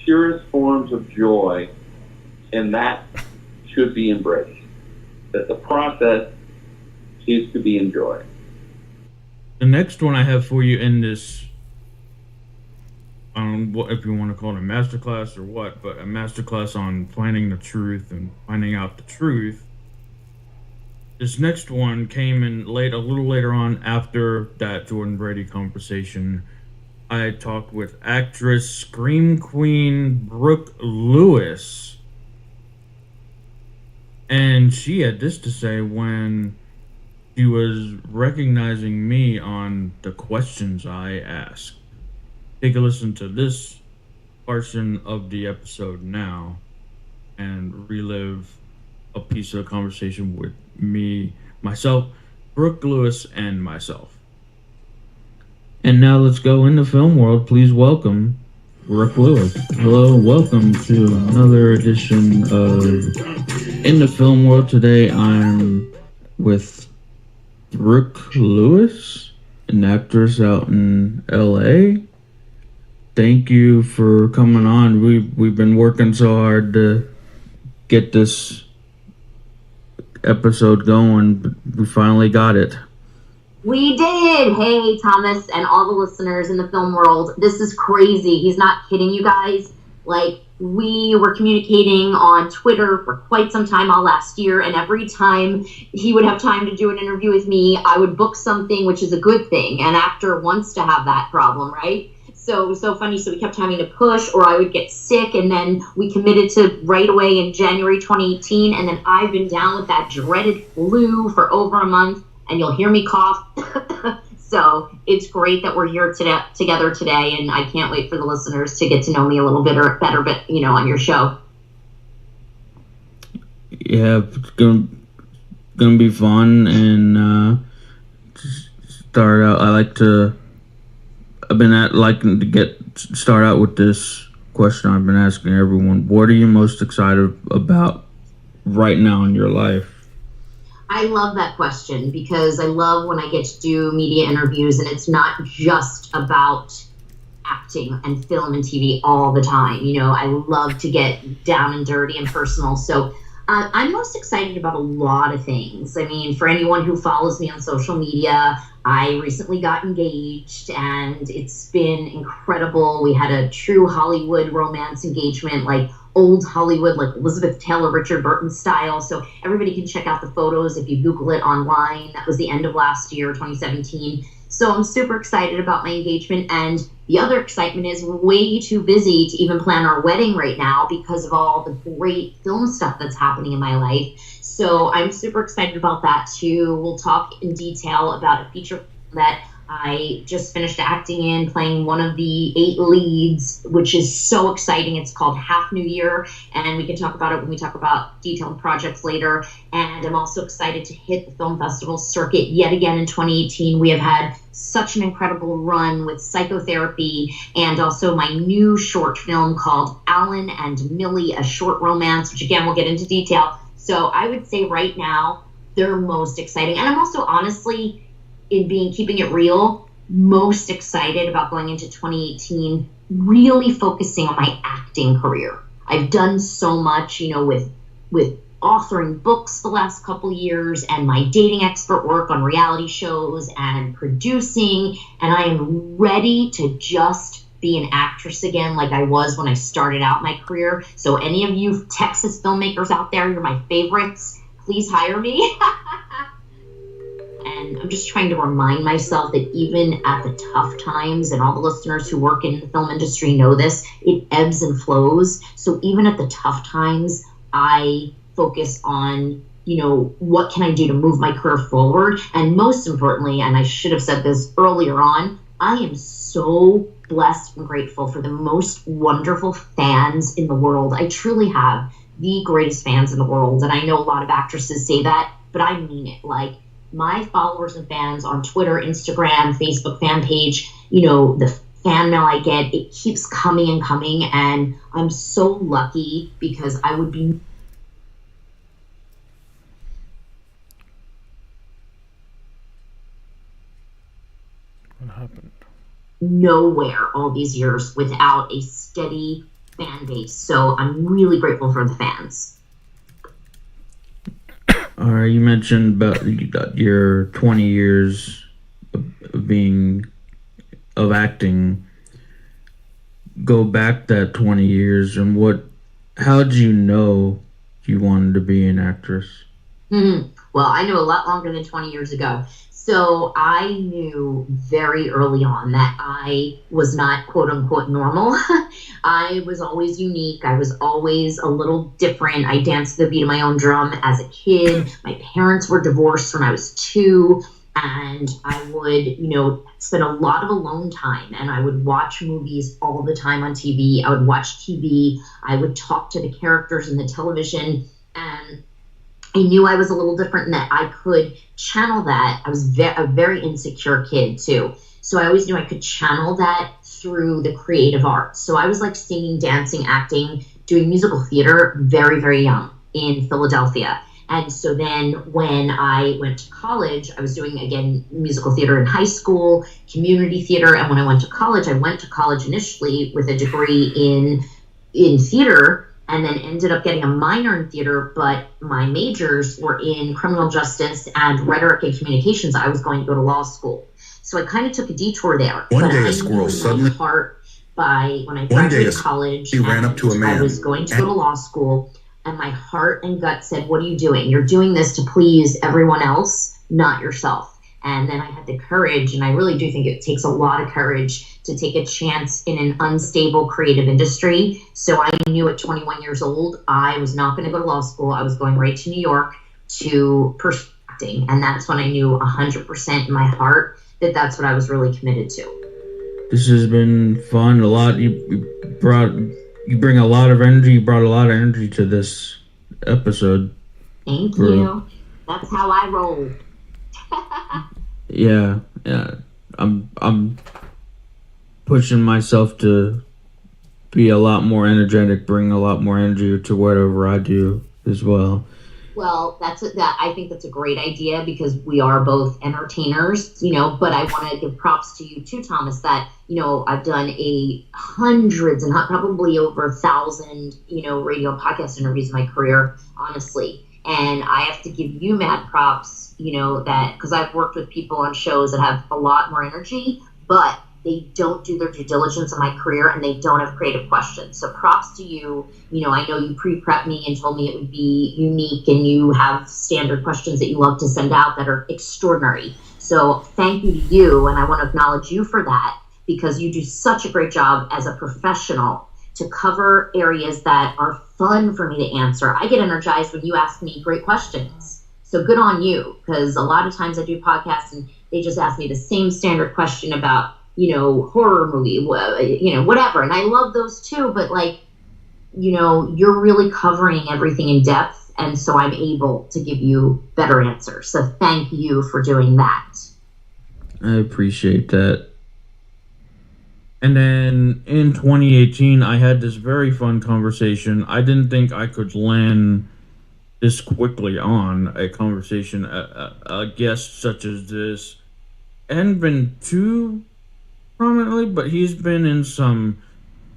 Speaker 11: purest forms of joy, and that should be embraced. That the process is to be enjoyed.
Speaker 3: The next one I have for you in this, I don't know if you want to call it a masterclass or what, but a masterclass on finding the truth and finding out the truth. This next one came in a little later on after that Jordan Brady conversation. I talked with actress, scream queen Brooke Lewis, and she had this to say when she was recognizing me on the questions I asked. Take a listen to this portion of the episode now and relive a piece of the conversation with me, myself, Brooke Lewis, and myself. And now let's go into film world. Please welcome Brooke Lewis. Hello, welcome to another edition of In the Film World. Today I'm with Brooke Lewis, an actress out in LA. Thank you for coming on. We've been working so hard to get this episode going, but we finally got it.
Speaker 12: We did. Hey, Thomas and all the listeners in the film world. This is crazy. He's not kidding you guys. Like, we were communicating on Twitter for quite some time all last year, and every time he would have time to do an interview with me, I would book something, which is a good thing. An actor wants to have that problem, right? So it was so funny. So we kept having to push, or I would get sick, and then we committed to right away in January 2018, and then I've been down with that dreaded flu for over a month, and you'll hear me cough. So it's great that we're here together today, and I can't wait for the listeners to get to know me a little bit better, but on your show.
Speaker 3: Yeah, it's gonna be fun, and start out. I've been liking to start out with this question I've been asking everyone. What are you most excited about right now in your life?
Speaker 12: I love that question because I love when I get to do media interviews, and it's not just about acting and film and TV all the time. I love to get down and dirty and personal. So I'm most excited about a lot of things. I mean, for anyone who follows me on social media, I recently got engaged, and it's been incredible. We had a true Hollywood romance engagement, like old Hollywood, like Elizabeth Taylor, Richard Burton style. So everybody can check out the photos if you Google it online. That was the end of last year, 2017. So I'm super excited about my engagement. And the other excitement is we're way too busy to even plan our wedding right now because of all the great film stuff that's happening in my life. So I'm super excited about that too. We'll talk in detail about a feature that I just finished acting in playing one of the 8 leads, which is so exciting. It's called Half New Year, and we can talk about it when we talk about detailed projects later. And I'm also excited to hit the film festival circuit yet again in 2018. We have had such an incredible run with Psychotherapy and also my new short film called Alan and Millie, a short romance, which again, we'll get into detail. So I would say right now, they're most exciting. And I'm also honestly, keeping it real, most excited about going into 2018, really focusing on my acting career. I've done so much, with authoring books the last couple years and my dating expert work on reality shows and producing, and I am ready to just be an actress again like I was when I started out my career. So any of you Texas filmmakers out there, you're my favorites, please hire me. And I'm just trying to remind myself that even at the tough times, and all the listeners who work in the film industry know this, it ebbs and flows. So even at the tough times, I focus on, what can I do to move my career forward? And most importantly, and I should have said this earlier on, I am so blessed and grateful for the most wonderful fans in the world. I truly have the greatest fans in the world. And I know a lot of actresses say that, but I mean it. Like, my followers and fans on Twitter, Instagram, Facebook fan page, the fan mail I get, it keeps coming and coming. And I'm so lucky because I would be
Speaker 3: What happened?
Speaker 12: nowhere all these years without a steady fan base. So I'm really grateful for the fans.
Speaker 3: All right, you mentioned about your 20 years of acting. Go back that 20 years, and how did you know you wanted to be an actress?
Speaker 12: Well, I knew a lot longer than 20 years ago. So I knew very early on that I was not quote unquote normal. I was always unique. I was always a little different. I danced to the beat of my own drum as a kid. My parents were divorced when I was 2. And I would, spend a lot of alone time, and I would watch movies all the time on TV. I would watch TV. I would talk to the characters in the television, and I knew I was a little different in that I could channel that. I was a very insecure kid too. So I always knew I could channel that through the creative arts. So I was like singing, dancing, acting, doing musical theater very, very young in Philadelphia. And so then when I went to college, I was doing, again, musical theater in high school, community theater. And when I went to college initially with a degree in theater, and then ended up getting a minor in theater, but my majors were in criminal justice and rhetoric and communications. I was going to go to law school. So I kind of took a detour there.
Speaker 13: One day a squirrel suddenly...
Speaker 12: When I graduated college,
Speaker 13: he ran up to a man.
Speaker 12: I was going to go to law school, and my heart and gut said, what are you doing? You're doing this to please everyone else, not yourself. And then I had the courage, and I really do think it takes a lot of courage to take a chance in an unstable creative industry. So I knew at 21 years old, I was not going to go to law school. I was going right to New York to pursue acting. And that's when I knew 100% in my heart that that's what I was really committed to.
Speaker 3: This has been fun. You bring a lot of energy. You brought a lot of energy to this episode.
Speaker 12: Thank you. That's how I roll.
Speaker 3: Yeah. I'm pushing myself to be a lot more energetic, bring a lot more energy to whatever I do as well.
Speaker 12: Well, I think that's a great idea because we are both entertainers, but I want to give props to you too, Thomas, that, I've done hundreds and probably over 1,000, radio and podcast interviews in my career, honestly. And I have to give you mad props, that because I've worked with people on shows that have a lot more energy, but they don't do their due diligence in my career and they don't have creative questions. So props to you. I know you pre-prepped me and told me it would be unique, and you have standard questions that you love to send out that are extraordinary. So thank you to you. And I want to acknowledge you for that because you do such a great job as a professional to cover areas that are fun for me to answer. I get energized when you ask me great questions. So good on you, because a lot of times I do podcasts and they just ask me the same standard question about, you know, horror movie, you know, whatever. And I love those too, but like, you know, you're really covering everything in depth. And so I'm able to give you better answers. So thank you for doing that.
Speaker 3: I appreciate that. And then in 2018, I had this very fun conversation. I didn't think I could land this quickly on a conversation. A guest such as this hadn't been too prominently, but he's been in some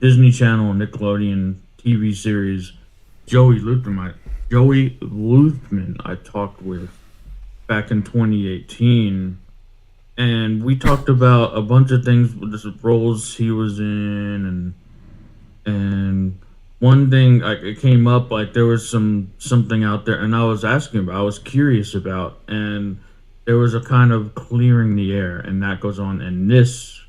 Speaker 3: Disney Channel and Nickelodeon TV series. Joey Luthman I talked with back in 2018. And we talked about a bunch of things with the roles he was in, and one thing like it came up, like there was something out there, and I was asking about, I was curious about, and there was a kind of clearing the air, and that goes on in this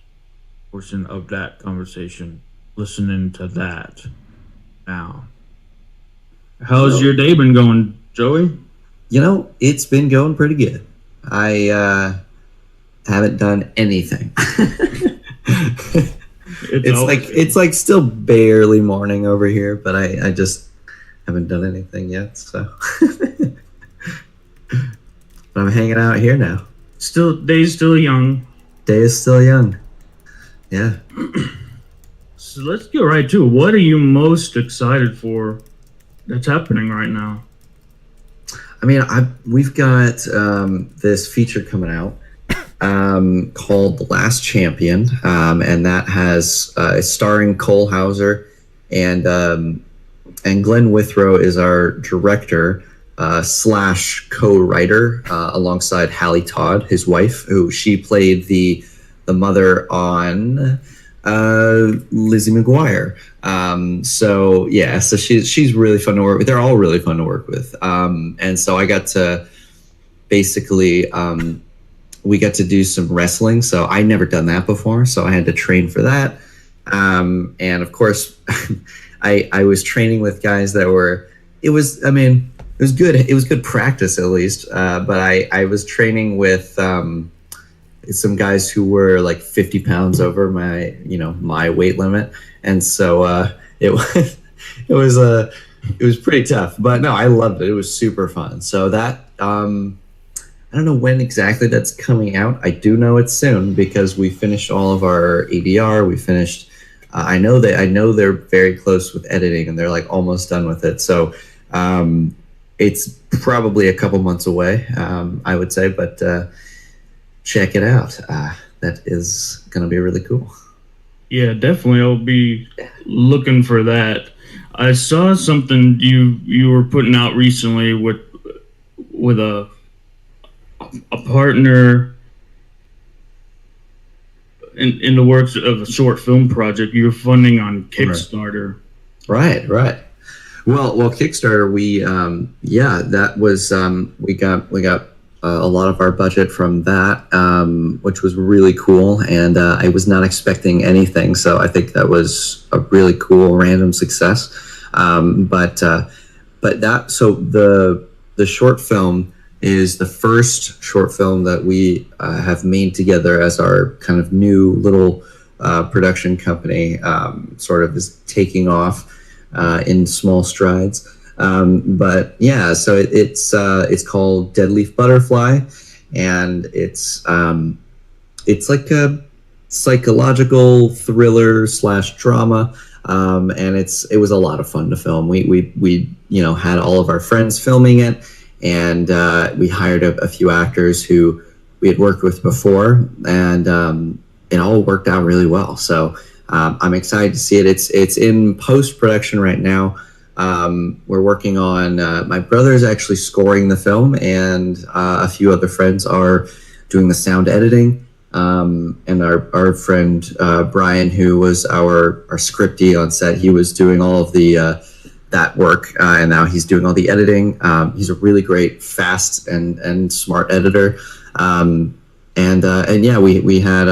Speaker 3: portion of that conversation. Listening to that now. How's your day been going, Joey?
Speaker 14: You know, it's been going pretty good. I haven't done anything. it's like still barely morning over here, but I just haven't done anything yet. So but I'm hanging out here now.
Speaker 3: Day's still young.
Speaker 14: Day is still young. Yeah.
Speaker 3: So let's get right to it. What are you most excited for that's happening right now?
Speaker 14: I mean, we've got this feature coming out called The Last Champion, and that has it's starring Cole Hauser, and Glenn Withrow is our director slash co-writer alongside Hallie Todd, his wife, who she played the mother on Lizzie McGuire. So yeah, so she's really fun to work with. They're all really fun to work with. And so I got to basically we got to do some wrestling. So I never done that before, so I had to train for that. And of course, I was training with guys that were. It was good. It was good practice at least. But I was training with some guys who were like 50 pounds over my weight limit, and so it was pretty tough. But no, I loved it. It was super fun. So that I don't know when exactly that's coming out. I do know it's soon because we finished all of our ADR. We finished. I know they're very close with editing, and they're like almost done with it. So it's probably a couple months away, I would say. But check it out. That is going to be really cool.
Speaker 3: Yeah, definitely. I'll be looking for that. I saw something you were putting out recently with a partner in the works of a short film project you're funding on Kickstarter.
Speaker 14: Right. Well, Kickstarter, that was we got a lot of our budget from that, which was really cool, and I was not expecting anything, so I think that was a really cool random success. But the short film is the first short film that we have made together as our kind of new little production company. Sort of is taking off in small strides. But yeah, so it's called Dead Leaf Butterfly, and it's like a psychological thriller / drama, and it was a lot of fun to film. We had all of our friends filming it, and we hired a few actors who we had worked with before, and it all worked out really well. So I'm excited to see it. It's in post-production right now. We're working on my brother is actually scoring the film, and a few other friends are doing the sound editing, and our friend Brian, who was our scripty on set, he was doing all of the that work, and now he's doing all the editing. He's a really great, fast and smart editor, and yeah, we had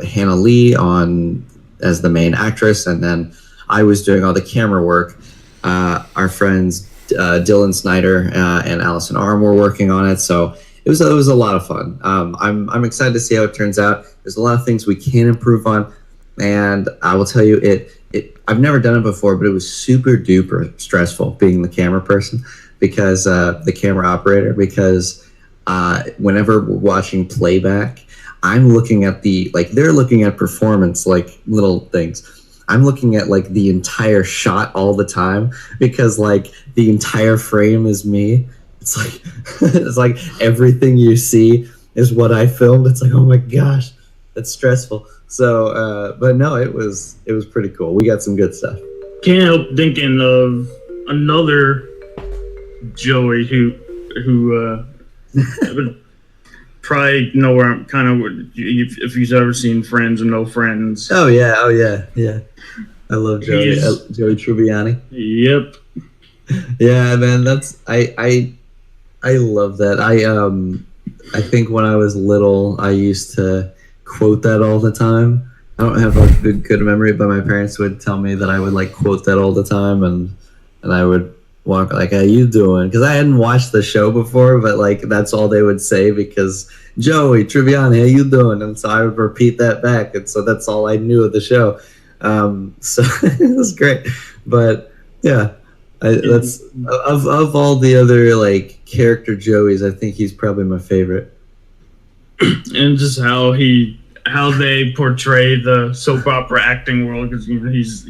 Speaker 14: Hannah Lee on as the main actress, and then I was doing all the camera work. Our friends Dylan Snyder and Allison Arm were working on it. So it was a lot of fun. I'm excited to see how it turns out. There's a lot of things we can improve on, and I will tell you, I've never done it before, but it was super duper stressful being the camera person, because the camera operator, because whenever we're watching playback, I'm looking at they're looking at performance, like little things. I'm looking at like the entire shot all the time, because like the entire frame is me. It's like it's like everything you see is what I filmed. It's like, oh my gosh, that's stressful. So, but no, it was pretty cool. We got some good stuff.
Speaker 3: Can't help thinking of another Joey who would probably know where I'm kind of, if he's ever seen Friends or No Friends.
Speaker 14: Oh yeah. I love Joey. Joey Tribbiani.
Speaker 3: Yep.
Speaker 14: Yeah, man, I love that. I think when I was little, I used to quote that all the time. I don't have a good memory, but my parents would tell me that I would like quote that all the time, and I would walk like, "How you doing?" Because I hadn't watched the show before, but like that's all they would say, because Joey Tribbiani, how you doing? And so I would repeat that back, and so that's all I knew of the show. So it was great, but yeah, that's of all the other like character Joeys, I think he's probably my favorite.
Speaker 3: And just how they portray the soap opera acting world, because he's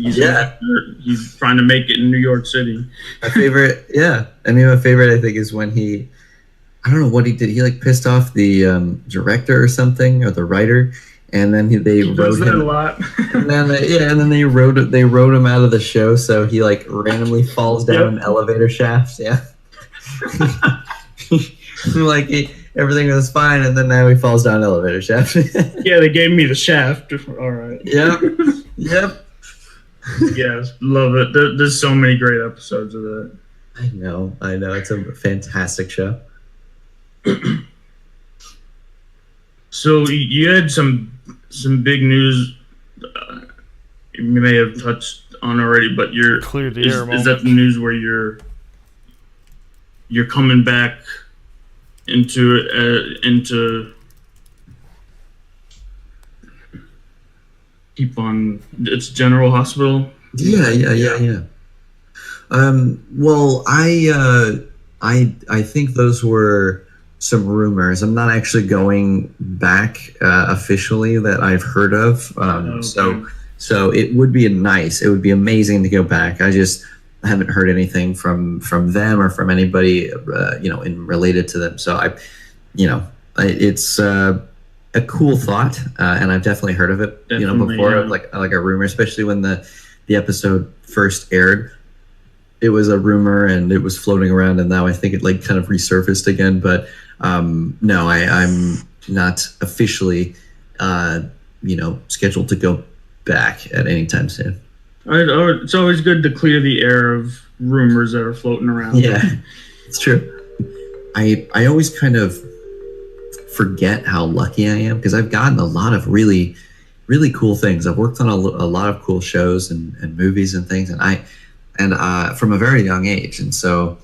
Speaker 3: trying to make it in New York City.
Speaker 14: My favorite, yeah. I mean, my favorite, I think, is when I don't know what he did. He like pissed off the director or something, or the writer, and then they wrote him
Speaker 3: a lot.
Speaker 14: And then they wrote him out of the show, so he like randomly falls down an elevator shaft. Yeah. Like everything was fine, and then now he falls down an elevator shaft.
Speaker 3: Yeah, they gave me the shaft. All right.
Speaker 14: Yep.
Speaker 3: Yes, love it. There's so many great episodes of that.
Speaker 14: I know. It's a fantastic show.
Speaker 3: So you had some big news. You may have touched on already, but
Speaker 15: Clear the air
Speaker 3: is that the news where you're coming back into keep on, it's General Hospital?
Speaker 14: Yeah. Well, I think those were some rumors. I'm not actually going back officially that I've heard of.
Speaker 3: Okay.
Speaker 14: So it would be amazing to go back. I just haven't heard anything from them or from anybody, related to them. So it's a cool thought, and I've definitely heard of it, before,
Speaker 3: yeah.
Speaker 14: like a rumor, especially when the episode first aired. It was a rumor and it was floating around, and now I think it like kind of resurfaced again. But no, I'm not officially, scheduled to go back at any time soon.
Speaker 3: It's always good to clear the air of rumors that are floating around.
Speaker 14: Yeah, it's true. I always kind of forget how lucky I am, because I've gotten a lot of really, really cool things. I've worked on a lot of cool shows and movies and things, and from a very young age, and so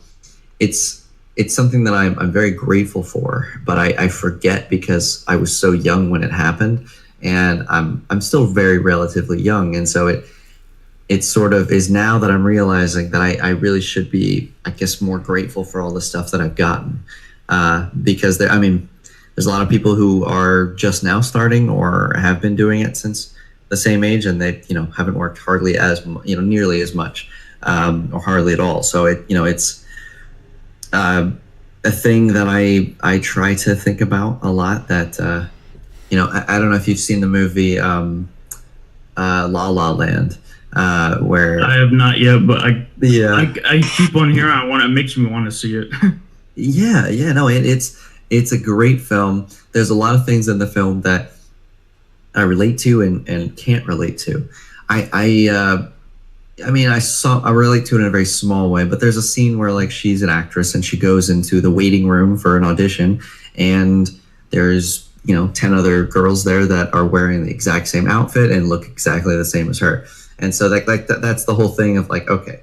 Speaker 14: it's something that I'm very grateful for. But I forget because I was so young when it happened, and I'm still very relatively young, and so it sort of is now that I'm realizing that I really should be, I guess, more grateful for all the stuff that I've gotten, because there's a lot of people who are just now starting or have been doing it since the same age, and they haven't worked hardly nearly as much, or hardly at all. So it's a thing that I try to think about a lot. That I don't know if you've seen the movie La La Land. Where
Speaker 3: I have not yet, but I keep on hearing. It makes me want to see it.
Speaker 14: No, it's a great film. There's a lot of things in the film that I relate to and can't relate to. I relate to it in a very small way, but there's a scene where like she's an actress and she goes into the waiting room for an audition, and there's 10 other girls there that are wearing the exact same outfit and look exactly the same as her. And so that's the whole thing of like, okay,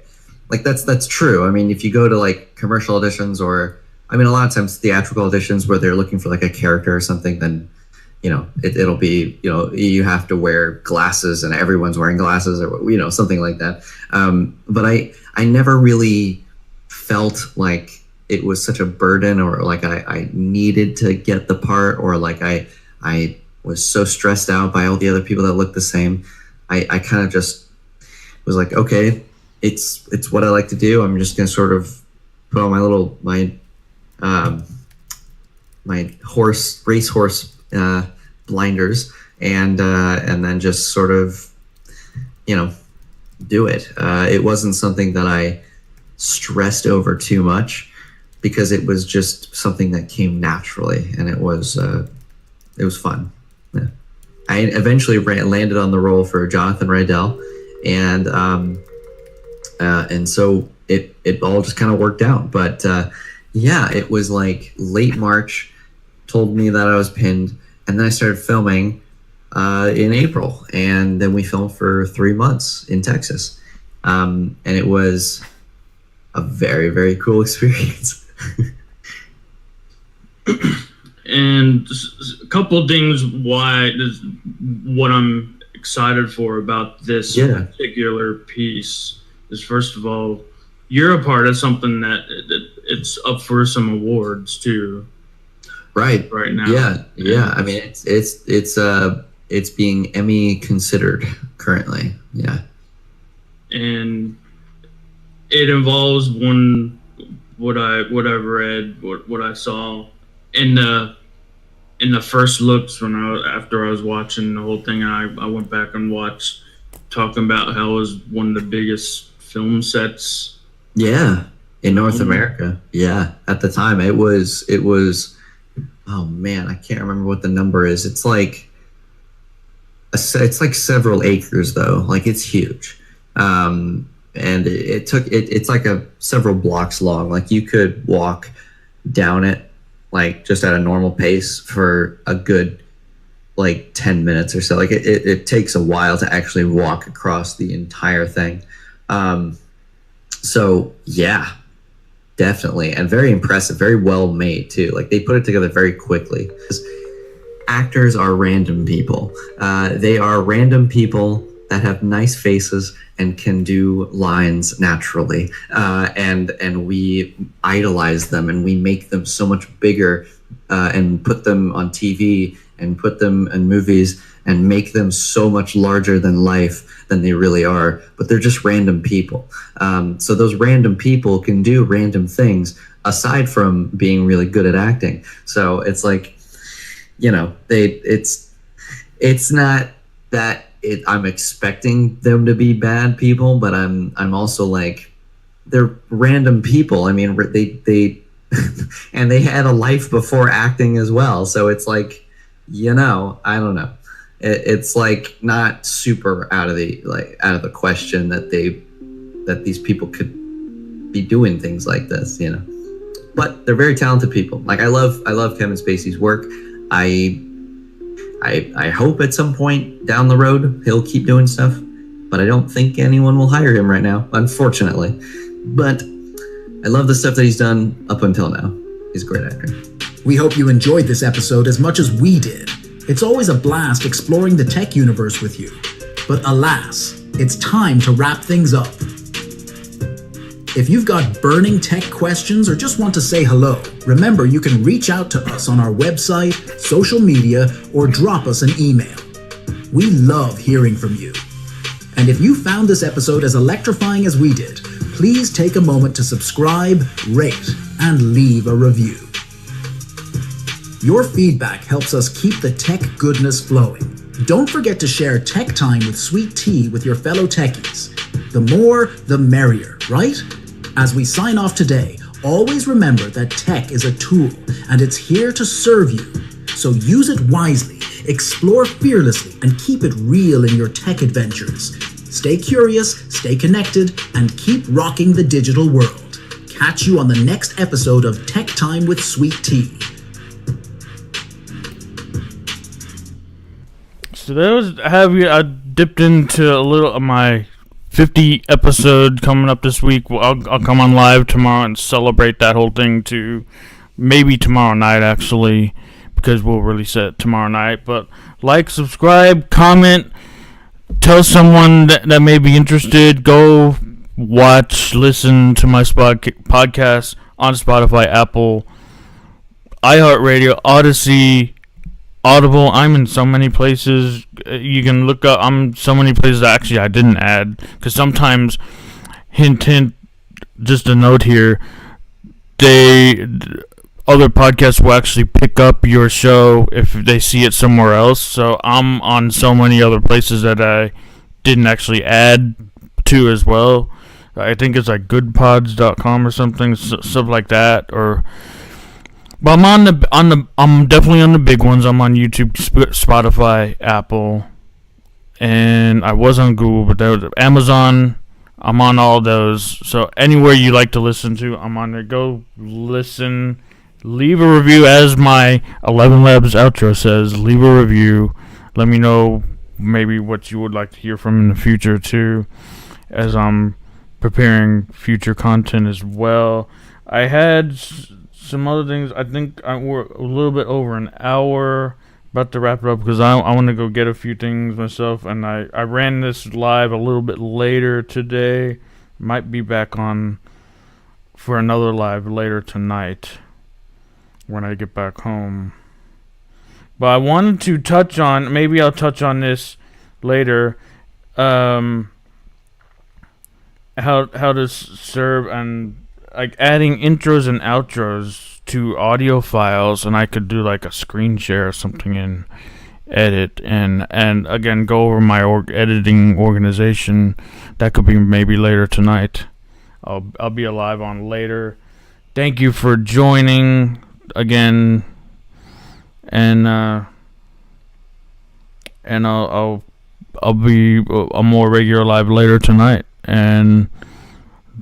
Speaker 14: like that's true. I mean, if you go to like commercial auditions or I mean, a lot of times theatrical auditions where they're looking for like a character or something, then, you know, it'll be, you know, you have to wear glasses and everyone's wearing glasses or, you know, something like that. But I never really felt like it was such a burden or like I needed to get the part or like I was so stressed out by all the other people that looked the same. I kind of just was like, okay, it's what I like to do. I'm just going to sort of put on my racehorse blinders and then just sort of, you know, do it. It wasn't something that I stressed over too much because it was just something that came naturally, and it was fun. Yeah. I eventually landed on the role for Jonathan Rydell, and so it all just kind of worked out. But yeah, it was like late March, told me that I was pinned, and then I started filming in April, and then we filmed for 3 months in Texas, and it was a very, very cool experience.
Speaker 1: And a couple of things what I'm excited for about this particular piece is, first of all, you're a part of something that it's up for some awards too.
Speaker 14: Right
Speaker 1: now.
Speaker 14: Yeah. I mean, it's being Emmy considered currently. Yeah.
Speaker 1: And it involves what I've read, what I saw in the first looks after I was watching the whole thing, and I went back and watched, talking about how it was one of the biggest film sets.
Speaker 14: Yeah, in North America. Yeah, at the time it was. Oh man, I can't remember what the number is. It's like several acres though. Like it's huge. And it's like several blocks long. Like you could walk down it like just at a normal pace for a good like 10 minutes or so. Like it takes a while to actually walk across the entire thing. So yeah, definitely. And very impressive, very well made too. Like they put it together very quickly. Actors are random people. They are random people that have nice faces and can do lines naturally, and we idolize them and we make them so much bigger, and put them on TV and put them in movies and make them so much larger than life than they really are. But they're just random people. So those random people can do random things aside from being really good at acting. So it's like, you know, it's not that I'm expecting them to be bad people, but I'm also like, they're random people. I mean, they and they had a life before acting as well. So it's like, you know, I don't know. It's like not super out of the question that these people could be doing things like this, you know. But they're very talented people. Like I love Kevin Spacey's work. I hope at some point down the road he'll keep doing stuff, but I don't think anyone will hire him right now, unfortunately. But I love the stuff that he's done up until now. He's a great actor.
Speaker 15: We hope you enjoyed this episode as much as we did. It's always a blast exploring the tech universe with you. But alas, it's time to wrap things up. If you've got burning tech questions or just want to say hello, remember you can reach out to us on our website, social media, or drop us an email. We love hearing from you. And if you found this episode as electrifying as we did, please take a moment to subscribe, rate, and leave a review. Your feedback helps us keep the tech goodness flowing. Don't forget to share Tech Time with Sweet Tea with your fellow techies. The more, the merrier, right? As we sign off today, always remember that tech is a tool and it's here to serve you. So use it wisely, explore fearlessly, and keep it real in your tech adventures. Stay curious, stay connected, and keep rocking the digital world. Catch you on the next episode of Tech Time with Sweet Tea.
Speaker 3: So I dipped into a little of my 50 episode coming up this week. I'll come on live tomorrow and celebrate that whole thing too. maybe tomorrow night actually, because we'll release it tomorrow night. But like, subscribe, comment, tell someone that may be interested. Go watch, listen to my podcast on Spotify, Apple, iHeartRadio, Odyssey, Audible. I'm in so many places. You can look up. I'm so many places that actually I didn't add, because sometimes, hint, just a note here, other podcasts will actually pick up your show if they see it somewhere else. So I'm on so many other places that I didn't actually add to as well. I think it's like goodpods.com or something, stuff like that. But I'm definitely on the big ones. I'm on YouTube, Spotify, Apple, and I was on Google, but that was Amazon. I'm on all those. So anywhere you like to listen to, I'm on there. Go listen. Leave a review, as my 11 Labs outro says. Leave a review. Let me know maybe what you would like to hear from in the future too, as I'm preparing future content as well. I had some other things. I think we're a little bit over an hour. About to wrap it up because I want to go get a few things myself, and I ran this live a little bit later today. Might be back on for another live later tonight when I get back home. But I wanted to touch on, maybe I'll touch on this later, how to serve and like adding intros and outros to audio files, and I could do like a screen share or something and edit and again go over my editing organization. That could be maybe later tonight. I'll be alive on later. Thank you for joining again, and I'll be a more regular live later tonight. And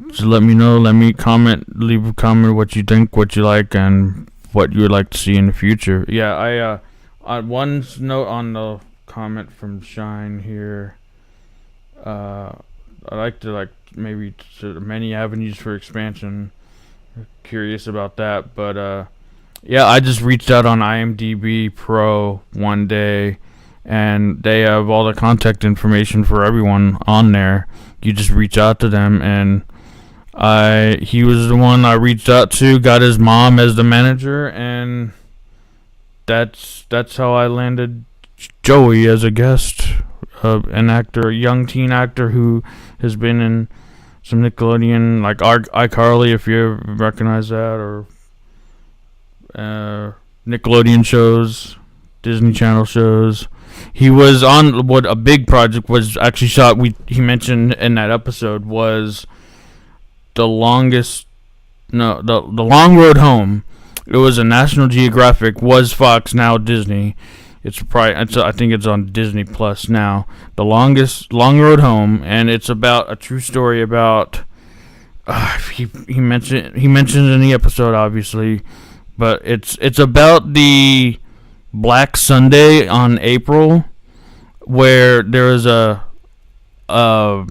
Speaker 3: just let me know, let me comment, leave a comment what you think, what you like, and what you would like to see in the future. Yeah, one note on the comment from Shine here. I like to maybe many avenues for expansion. Curious about that, but yeah, I just reached out on IMDb Pro one day, and they have all the contact information for everyone on there. You just reach out to them, and he was the one I reached out to, got his mom as the manager, and that's how I landed Joey as a guest, an actor, a young teen actor who has been in some Nickelodeon, like iCarly, if you recognize that, or Nickelodeon shows, Disney Channel shows. He was on what a big project was actually shot. He mentioned in that episode was the Long Road Home. It was a National Geographic, was Fox, now Disney. I think it's on Disney Plus now. The Long Road Home, and it's about a true story about. He mentioned in the episode, obviously, but it's about the Black Sunday on April, where there was a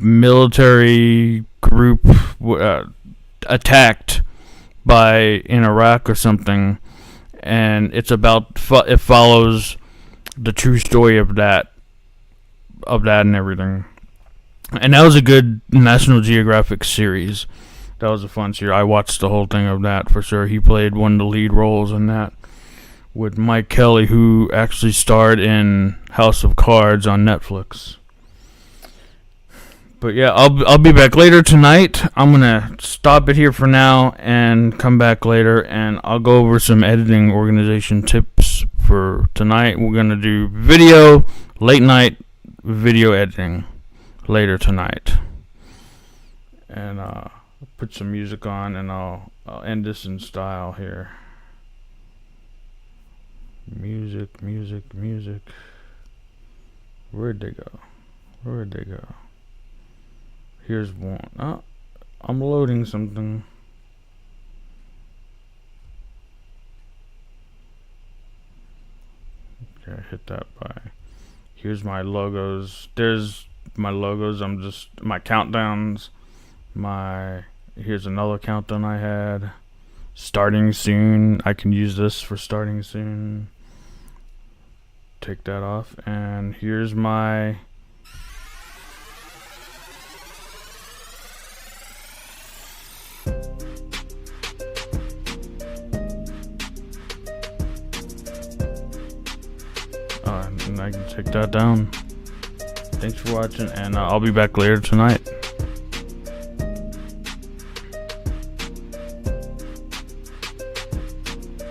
Speaker 3: military group attacked in Iraq or something, and it follows the true story of that and everything. And that was a good National Geographic series. That was a fun series. I watched the whole thing of that for sure. He played one of the lead roles in that with Mike Kelly, who actually starred in House of Cards on Netflix. But yeah, I'll be back later tonight. I'm gonna stop it here for now and come back later, and I'll go over some editing organization tips for tonight. We're gonna do late night video editing later tonight, and I'll put some music on, and I'll end this in style here. Music. Where'd they go? Here's one. Oh, I'm loading something. Okay, hit that by. Here's my logos. There's my logos. My countdowns. Here's another countdown I had. starting soon. I can use this for starting soon. Take that off, and here's my and I can take that down. Thanks for watching, and I'll be back later tonight.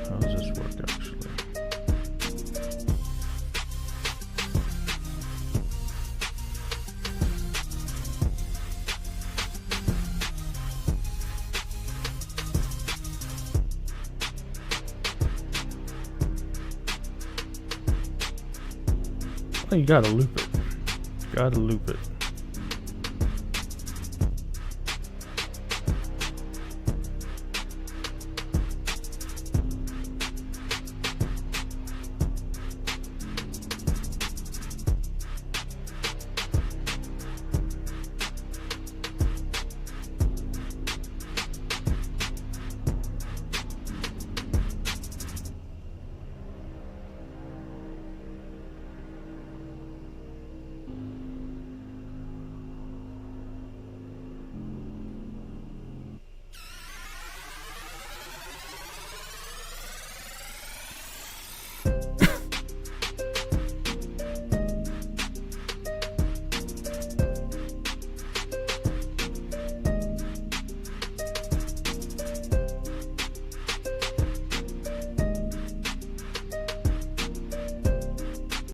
Speaker 3: How does this work actually? Oh, you gotta loop it. Gotta loop it.